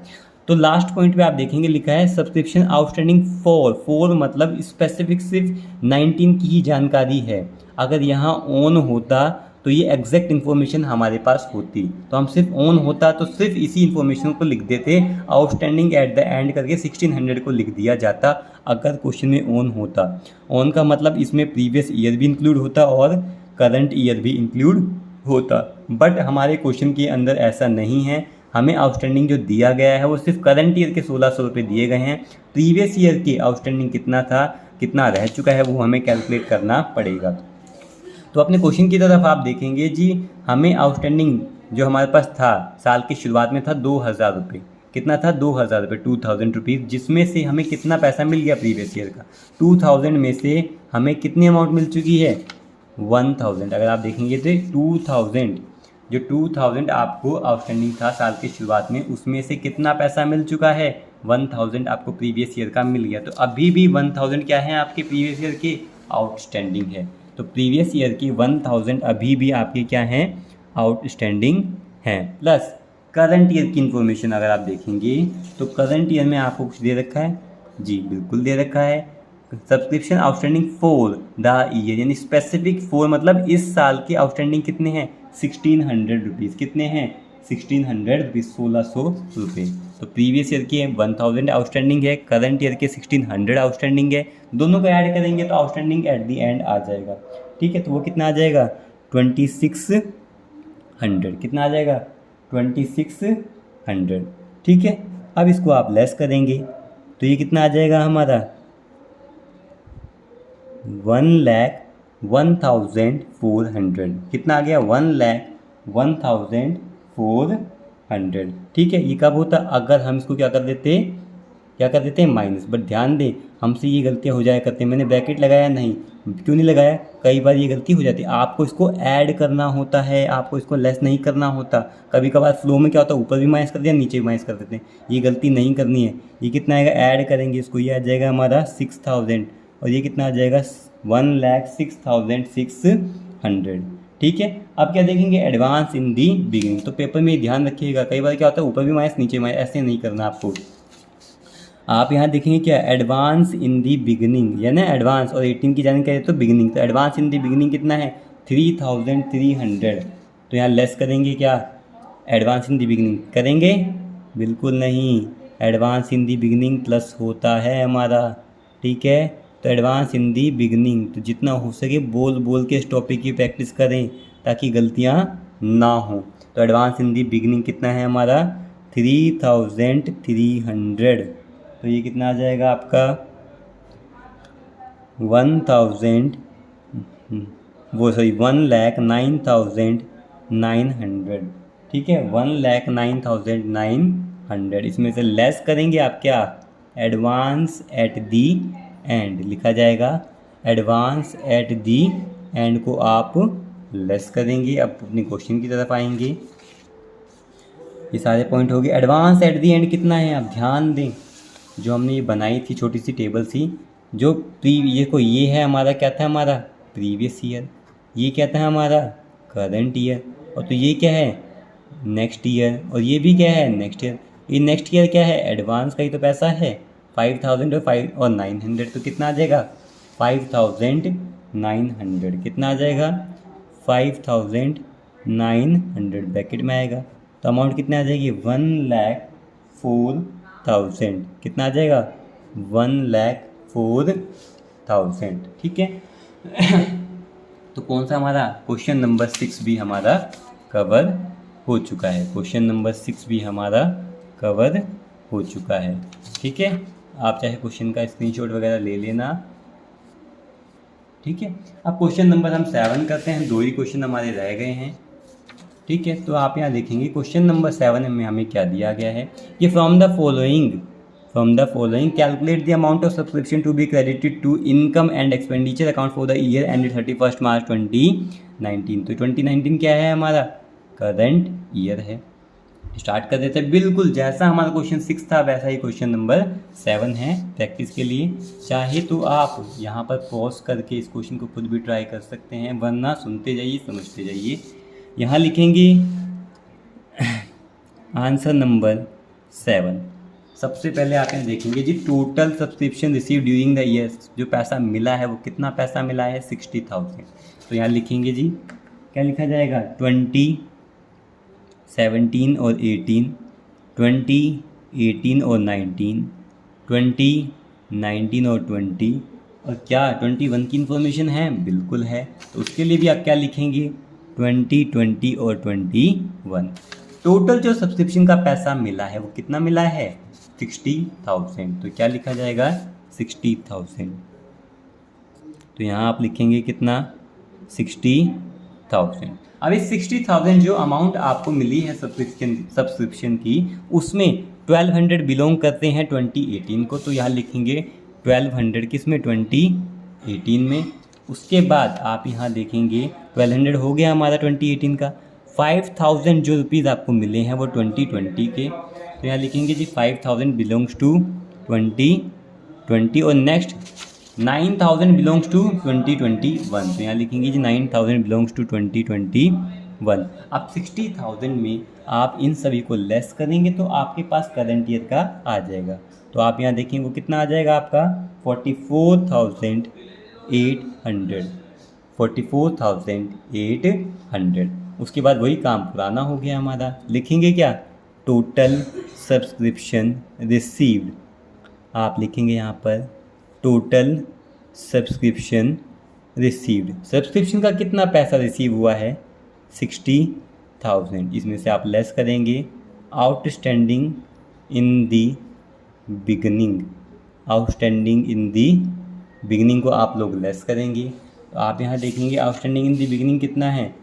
Speaker 1: तो लास्ट पॉइंट पे आप देखेंगे लिखा है सब्सक्रिप्शन आउटस्टैंडिंग फॉर मतलब स्पेसिफिक सिर्फ 19 की ही जानकारी है। अगर यहाँ ऑन होता तो ये एग्जैक्ट इन्फॉर्मेशन हमारे पास होती, तो हम सिर्फ ऑन होता तो सिर्फ इसी इन्फॉर्मेशन को लिख देते, आउटस्टैंडिंग एट द एंड करके 1,600 को लिख दिया जाता अगर क्वेश्चन में ऑन होता। ऑन का मतलब इसमें प्रीवियस ईयर भी इंक्लूड होता और करंट ईयर भी इंक्लूड होता, बट हमारे क्वेश्चन के अंदर ऐसा नहीं है। हमें आउटस्टैंडिंग जो दिया गया है वो सिर्फ करंट ईयर के 1,600 रुपये दिए गए हैं। प्रीवियस ईयर की आउटस्टैंडिंग कितना था, कितना रह चुका है, वो हमें कैलकुलेट करना पड़ेगा। तो अपने क्वेश्चन की तरफ आप देखेंगे जी, हमें आउटस्टैंडिंग जो हमारे पास था साल की शुरुआत में था 2,000 रुपये। कितना था 2,000 रुपये, 2,000 रुपीज़, जिसमें से हमें कितना पैसा मिल गया प्रीवियस ईयर का 2,000 में से हमें कितनी अमाउंट मिल चुकी है 1,000। अगर आप देखेंगे तो 2,000 जो 2,000 आपको आउटस्टैंडिंग था साल की शुरुआत में, उसमें से कितना पैसा मिल चुका है 1,000 आपको प्रीवियस ईयर का मिल गया। तो अभी भी 1,000 क्या है आपके प्रीवियस ईयर के आउटस्टैंडिंग है। तो प्रीवियस ईयर की 1,000 अभी भी आपके क्या हैं आउटस्टैंडिंग हैं। प्लस करंट ईयर की इन्फॉर्मेशन अगर आप देखेंगे तो करंट ईयर में आपको कुछ दे रखा है जी, बिल्कुल दे रखा है subscription outstanding for the year, यानी स्पेसिफिक फॉर मतलब इस साल के आउटस्टैंडिंग कितने हैं 1,600 रुपीज़। कितने हैं 1,600 रुपीज़, 1,600 रुपये। तो प्रीवियस ईयर की 1,000 आउटस्टैंडिंग है, करंट ईयर के 1,600 आउटस्टैंडिंग है, दोनों को ऐड करेंगे तो आउटस्टैंडिंग एट दी एंड आ जाएगा। ठीक है, तो वो कितना आ जाएगा 2,600। कितना आ जाएगा 2,600। ठीक है। अब इसको आप लेस करेंगे तो ये कितना आ जाएगा हमारा 1,01,400। कितना आ गया 1,01,400। ठीक है। ये कब होता अगर हम इसको क्या कर देते हैं माइनस। बट ध्यान दें हमसे ये गलतियाँ हो जाया करती हैं। मैंने ब्रैकेट लगाया नहीं, क्यों नहीं लगाया, कई बार ये गलती हो जाती है। आपको इसको ऐड करना होता है, आपको इसको लेस नहीं करना होता। कभी कभार फ्लो में क्या होता है ऊपर भी माइनस कर दिया नीचे भी माइनस कर देते हैं, ये गलती नहीं करनी है। ये कितना आएगा ऐड करेंगे इसको, ये आ जाएगा हमारा 6,000 और ये कितना आ जाएगा 1,06,600। ठीक है। अब क्या देखेंगे एडवांस इन दी बिगिनिंग। तो पेपर में ध्यान रखिएगा, कई बार क्या होता है ऊपर भी माइनस नीचे माइनस, ऐसे नहीं करना आपको। आप यहाँ देखेंगे क्या एडवांस इन दी बिगिनिंग, यानी एडवांस और 18 की जानकारी तो बिगिनिंग। तो एडवांस इन दी बिगिनिंग कितना है 3,300। तो यहाँ लेस करेंगे क्या एडवांस इन दी बिगिनिंग करेंगे, बिल्कुल नहीं। Advance in the beginning plus होता है हमारा। ठीक है। तो एडवांस इन दी बिगिनिंग, तो जितना हो सके बोल बोल के इस टॉपिक की प्रैक्टिस करें ताकि गलतियाँ ना हों। तो एडवांस इन दी बिगिनिंग कितना है हमारा 3,300। तो ये कितना आ जाएगा आपका 1,09,900। ठीक है 1,09,900। इसमें से लेस करेंगे आप क्या एडवांस एट दी एंड लिखा जाएगा। एडवांस एट दी एंड को आप लेस करेंगे। अब अपने क्वेश्चन की तरफ आएंगे। ये सारे पॉइंट हो गए। एडवांस एट दी एंड कितना है आप ध्यान दें, जो हमने ये बनाई थी छोटी सी टेबल सी, जो ये है हमारा क्या था हमारा प्रीवियस ईयर, ये क्या था हमारा करंट ईयर, और तो ये क्या है नेक्स्ट ईयर, और ये भी क्या है नेक्स्ट ईयर। ये नेक्स्ट ईयर क्या है एडवांस का ही तो पैसा है 5,000 और 900। तो कितना आ जाएगा 5,900। कितना आ जाएगा 5,900 ब्रैकेट में आएगा। तो अमाउंट कितना आ जाएगी 1,04,000। कितना आ जाएगा 1,04,000। ठीक है। तो कौन सा हमारा क्वेश्चन नंबर 6 भी हमारा कवर हो चुका है। क्वेश्चन नंबर 6 भी हमारा कवर हो चुका है। ठीक है। आप चाहे क्वेश्चन का स्क्रीनशॉट वगैरह ले लेना। ठीक है। अब क्वेश्चन नंबर हम 7 करते हैं। 2 ही क्वेश्चन हमारे रह गए हैं। ठीक है। तो आप यहाँ देखेंगे क्वेश्चन नंबर 7 में हमें क्या दिया गया है। ये from the following calculate the amount of subscription to be credited to income and expenditure account for the year ended 31 मार्च 2019। तो 2019 क्या है हमारा करंट ईयर है। स्टार्ट कर देते हैं। बिल्कुल जैसा हमारा क्वेश्चन 6 था वैसा ही क्वेश्चन नंबर 7 है। प्रैक्टिस के लिए चाहे तो आप यहाँ पर पॉज करके इस क्वेश्चन को खुद भी ट्राई कर सकते हैं, वरना सुनते जाइए समझते जाइए। यहाँ लिखेंगे आंसर नंबर 7। सबसे पहले आप यहाँ देखेंगे जी total subscription receive during the year, जो पैसा मिला है वो कितना पैसा मिला है 60,000। तो यहाँ लिखेंगे जी क्या लिखा जाएगा 20, 17 और 18, 20, 18 और 19, 20, 19 और 20, और क्या 21 की इन्फॉर्मेशन है, बिल्कुल है। तो उसके लिए भी आप क्या लिखेंगे 20, 20 और 21। टोटल जो सब्सक्रिप्शन का पैसा मिला है वो कितना मिला है 60,000। तो क्या लिखा जाएगा 60,000। तो यहाँ आप लिखेंगे कितना 60,000। अब इस 60,000 जो अमाउंट आपको मिली है सब्सक्रिप्शन की, उसमें 1200 बिलोंग करते हैं 2018 को। तो यहाँ लिखेंगे 1200 किस में 2018 में। उसके बाद आप यहाँ देखेंगे 1200 हो गया हमारा 2018 का। 5,000 जो रुपीज़ आपको मिले हैं वो 2020 के। तो यहाँ लिखेंगे जी 5,000 बिलोंग्स टू 2020 और नेक्स्ट 9,000 बिलोंग्स टू 2021। तो यहाँ लिखेंगे जी 9,000 बिलोंग्स टू 2021। अब 60,000 में आप इन सभी को लेस करेंगे तो आपके पास करंट ईयर का आ जाएगा। तो आप यहाँ देखेंगे वो कितना आ जाएगा आपका 44,800। 44,800। उसके बाद वही काम पुराना हो गया हमारा। लिखेंगे क्या टोटल सब्सक्रिप्शन रिसीव्ड। आप लिखेंगे यहाँ पर टोटल सब्सक्रिप्शन रिसीव्ड। सब्सक्रिप्शन का कितना पैसा रिसीव हुआ है 60,000। इसमें से आप लेस करेंगे outstanding in the beginning, outstanding in the beginning को आप लोग लेस करेंगे। तो आप यहाँ देखेंगे आउटस्टैंडिंग इन दी बिगनिंग कितना है,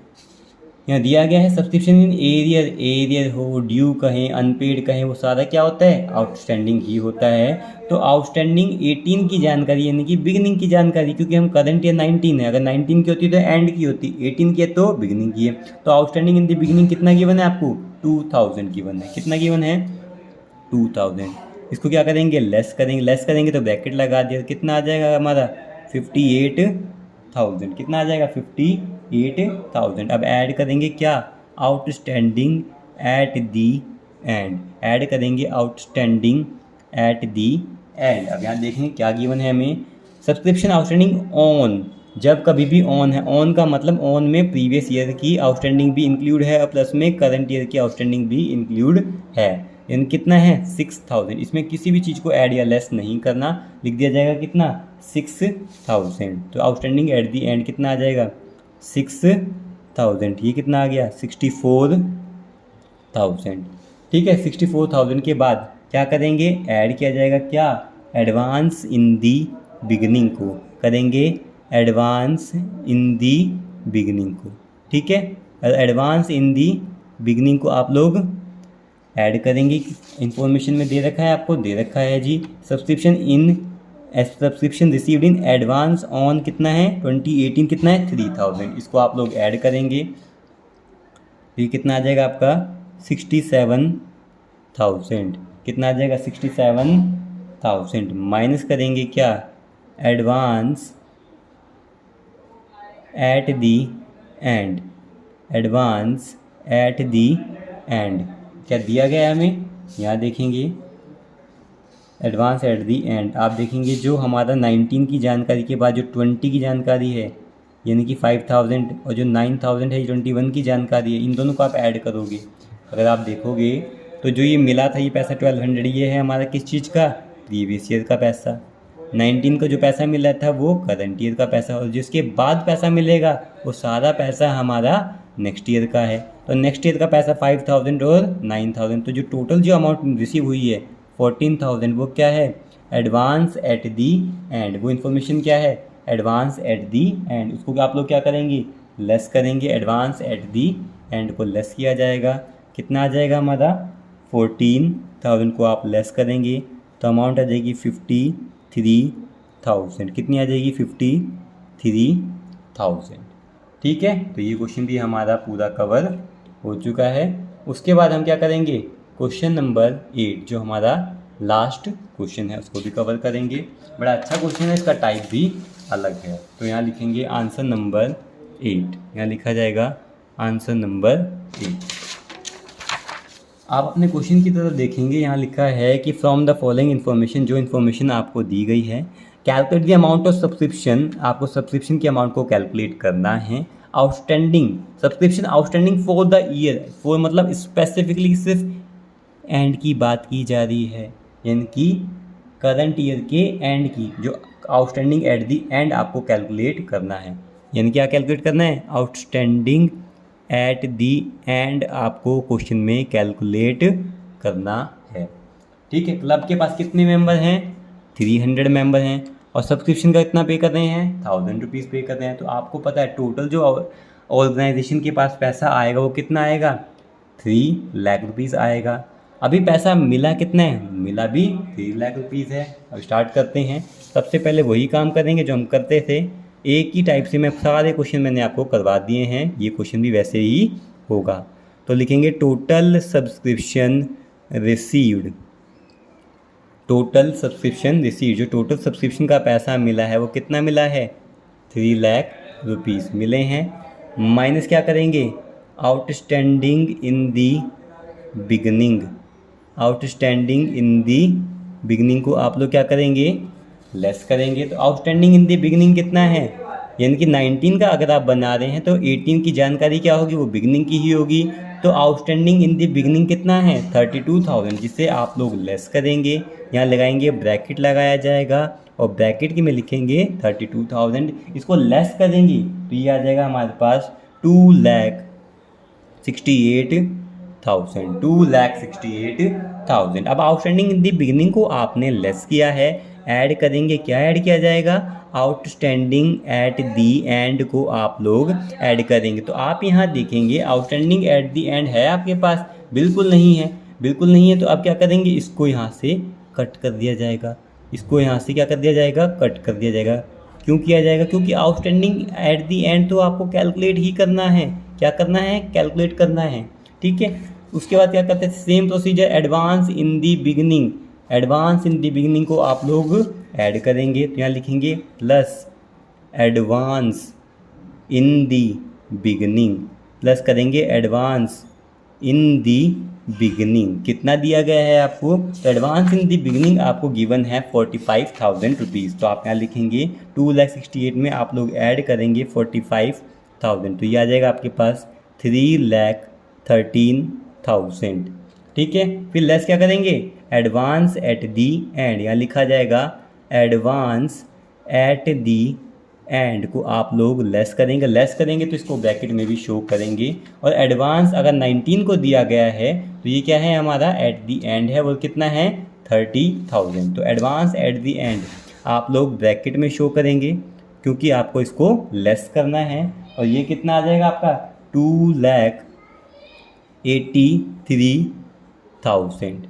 Speaker 1: यहाँ दिया गया है सब्सक्रिप्शन इन एरियर, एरियर हो, ड्यू कहें, अनपेड कहें, वो सारा क्या होता है, आउटस्टैंडिंग ही होता है। तो आउटस्टैंडिंग 18 की जानकारी यानी कि बिगनिंग की जानकारी, क्योंकि हम करंट ईयर 19 है, अगर 19 की होती तो एंड की होती, 18 की है तो बिगनिंग की है। तो आउटस्टैंडिंग इन द बिगनिंग कितना गिवन है आपको, 2000 गिवन है। कितना गिवन है, 2000। इसको क्या करेंगे, लेस करेंगे, लेस करेंगे तो ब्रैकेट लगा दिया, कितना आ जाएगा हमारा 58,000। कितना आ जाएगा 58,000। अब ऐड करेंगे क्या, outstanding at the and, add करेंगे आउटस्टैंडिंग एट दी एंड। अब यहाँ देखेंगे क्या गिवन है हमें, सब्सक्रिप्शन आउटस्टैंडिंग ऑन, जब कभी भी ऑन है, ऑन का मतलब ऑन में प्रीवियस ईयर की आउटस्टैंडिंग भी इंक्लूड है और प्लस में करंट ईयर की आउटस्टैंडिंग भी इंक्लूड है। यानी कितना है 6000। इसमें किसी भी चीज़ को ऐड या लेस नहीं करना, लिख दिया जाएगा कितना 6000। तो आउटस्टैंडिंग एट दी एंड कितना आ जाएगा 6000। ये कितना आ गया 64,000। ठीक है, 64,000 के बाद क्या करेंगे, ऐड किया जाएगा क्या, एडवांस इन दी बिगनिंग को करेंगे, एडवांस इन दी बिगनिंग को। ठीक है, एडवांस इन दी बिगनिंग को आप लोग ऐड करेंगे। इंफॉर्मेशन में दे रखा है आपको, दे रखा है जी, subscription received in advance on कितना है 2018 कितना है 3000। इसको आप लोग ऐड करेंगे, ये कितना आ जाएगा आपका 67,000। कितना आ जाएगा 67,000। माइनस करेंगे क्या, advance at the and, advance at the and क्या दिया गया है हमें, यहाँ देखेंगे एडवांस एट दी एंड। आप देखेंगे जो हमारा 19 की जानकारी के बाद जो 20 की जानकारी है यानी कि 5000 और जो 9000 है 21 की जानकारी है, इन दोनों को आप ऐड करोगे। अगर आप देखोगे तो जो ये मिला था ये पैसा 1200, ये है हमारा किस चीज़ का, प्रीवियस ईयर का पैसा। 19 का जो पैसा मिला था वो करंट ईयर का पैसा, और जिसके बाद पैसा मिलेगा वो सारा पैसा हमारा नेक्स्ट ईयर का है। तो नेक्स्ट ईयर का पैसा 5000 और 9000, तो जो टोटल जो अमाउंट रिसीव हुई है 14,000 वो क्या है, एडवांस एट दी एंड। वो इन्फॉर्मेशन क्या है, एडवांस एट दी एंड। उसको आप लोग क्या करेंगे, लेस करेंगे, एडवांस एट दी एंड को लेस किया जाएगा। कितना आ जाएगा हमारा 14,000 को आप लेस करेंगे तो अमाउंट आ जाएगी 53,000। कितनी आ जाएगी 53,000। ठीक है, तो ये क्वेश्चन भी हमारा पूरा कवर हो चुका है। उसके बाद हम क्या करेंगे, क्वेश्चन नंबर 8 जो हमारा लास्ट क्वेश्चन है उसको भी कवर करेंगे। बड़ा अच्छा क्वेश्चन है, इसका टाइप भी अलग है। तो यहाँ लिखेंगे आंसर नंबर 8, यहाँ लिखा जाएगा आंसर नंबर 8। आप अपने क्वेश्चन की तरफ देखेंगे, यहाँ लिखा है कि फ्रॉम द फॉलोइंग इन्फॉर्मेशन, जो इन्फॉर्मेशन आपको दी गई है, calculate the amount of subscription, आपको सब्सक्रिप्शन के अमाउंट को कैलकुलेट करना है। Outstanding subscription outstanding for the year, for मतलब स्पेसिफिकली सिर्फ एंड की बात की जा रही है, यानी कि करंट ईयर के एंड की, जो आउटस्टैंडिंग एट दी एंड आपको कैलकुलेट करना है। यानी क्या कैलकुलेट करना है, आउटस्टैंडिंग एट दी एंड आपको क्वेश्चन में कैलकुलेट करना है। ठीक है, क्लब के पास कितने मेंबर हैं, 300 मेंबर हैं, और सब्सक्रिप्शन का कितना पे कर रहे हैं, 1000 रुपीज़ पे कर रहे हैं। तो आपको पता है टोटल जो ऑर्गेनाइजेशन के पास पैसा आएगा वो कितना आएगा, 3 लाख रुपीज़ आएगा। अभी पैसा मिला कितना है, मिला भी 3 लाख रुपीज़ है। अब स्टार्ट करते हैं। सबसे पहले वही काम करेंगे जो हम करते थे, एक ही टाइप से मैं सारे क्वेश्चन मैंने आपको करवा दिए हैं, ये क्वेश्चन भी वैसे ही होगा। तो लिखेंगे total subscription received, total subscription received, जो टोटल सब्सक्रिप्शन का पैसा मिला है वो कितना मिला है, 3 लाख रुपीज़ मिले हैं। माइनस क्या करेंगे, outstanding in the beginning, outstanding in the beginning को आप लोग क्या करेंगे, लेस करेंगे। तो आउटस्टैंडिंग इन दी बिगनिंग कितना है, यानी कि 19 का अगर आप बना रहे हैं तो 18 की जानकारी क्या होगी, वो बिगनिंग की ही होगी। तो आउटस्टैंडिंग इन दी बिगनिंग कितना है 32,000, जिसे आप लोग लेस करेंगे। यहाँ लगाएंगे ब्रैकेट लगाया जाएगा और ब्रैकेट के में लिखेंगे 32,000, इसको लेस करेंगे तो ये आ जाएगा हमारे पास 2,68,000। 2,68,000। अब आउटस्टैंडिंग इन दी बिगिनिंग को आपने लेस किया है, ऐड करेंगे, क्या ऐड किया जाएगा, आउटस्टैंडिंग एट दी एंड को आप लोग ऐड करेंगे। तो आप यहाँ देखेंगे आउटस्टैंडिंग एट दी एंड है आपके पास, बिल्कुल नहीं है, बिल्कुल नहीं है। तो आप क्या करेंगे, इसको यहाँ से कट कर दिया जाएगा, इसको यहाँ से क्या कर दिया जाएगा, कट कर दिया जाएगा। क्यों किया जाएगा, क्योंकि आउटस्टैंडिंग एट दी एंड तो आपको कैलकुलेट ही करना है, क्या करना है, कैलकुलेट करना है, ठीक है। उसके बाद क्या करते हैं, same procedure, advance in the beginning, advance in the beginning को आप लोग ऐड करेंगे। तो यहाँ लिखेंगे plus advance in the beginning, plus करेंगे एडवांस इन दी बिगिनिंग, कितना दिया गया है आपको, तो एडवांस इन दी बिगिनिंग आपको गिवन है 45,000 रुपीज़। तो आप यहाँ लिखेंगे 2,68,000 में आप लोग ऐड करेंगे 45,000, तो ये आ जाएगा आपके पास 3,13,000, ठीक है। फिर लेस क्या करेंगे, एडवांस एट दी एंड, यहाँ लिखा जाएगा एडवांस एट दी एंड को आप लोग लेस करेंगे, लेस करेंगे तो इसको ब्रैकेट में भी शो करेंगे। और एडवांस अगर 19 को दिया गया है तो ये क्या है हमारा, एट दी एंड है, वो कितना है 30,000। तो एडवांस एट दी एंड आप लोग ब्रैकेट में शो करेंगे क्योंकि आपको इसको लेस करना है। और ये कितना आ जाएगा आपका 2,83,000।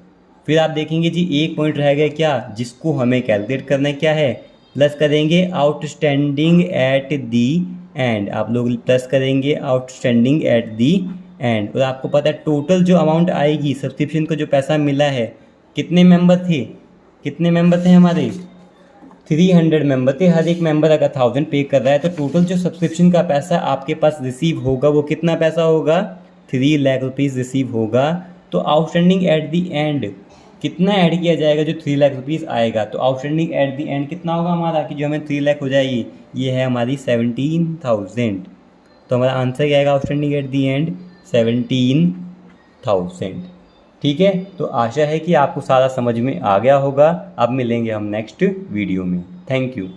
Speaker 1: फिर आप देखेंगे जी एक पॉइंट रह गया क्या, जिसको हमें कैलकुलेट करना है, क्या है, प्लस करेंगे आउटस्टैंडिंग एट दी एंड, आप लोग प्लस करेंगे आउटस्टैंडिंग एट दी एंड। और आपको पता है टोटल जो अमाउंट आएगी सब्सक्रिप्शन को जो पैसा मिला है, कितने मेंबर थे, कितने मेंबर थे हमारे, 300 मेंबर थे। हर एक मेंबर अगर 1000 पे कर रहा है तो टोटल जो सब्सक्रिप्शन का पैसा आपके पास रिसीव होगा वो कितना पैसा होगा, 3 लाख रुपीज़ रिसीव होगा। तो आउटस्टैंडिंग एट दी एंड कितना ऐड किया जाएगा, जो 3 लाख रुपीज़ आएगा। तो आउटस्टैंडिंग एट दी एंड कितना होगा हमारा, कि जो हमें 3 लाख हो जाएगी, ये है हमारी 17,000। तो हमारा आंसर क्या आएगा, आउटस्टैंडिंग एट दी एंड 17,000, ठीक है। तो आशा है कि आपको सारा समझ में आ गया होगा। अब मिलेंगे हम नेक्स्ट वीडियो में। Thank you.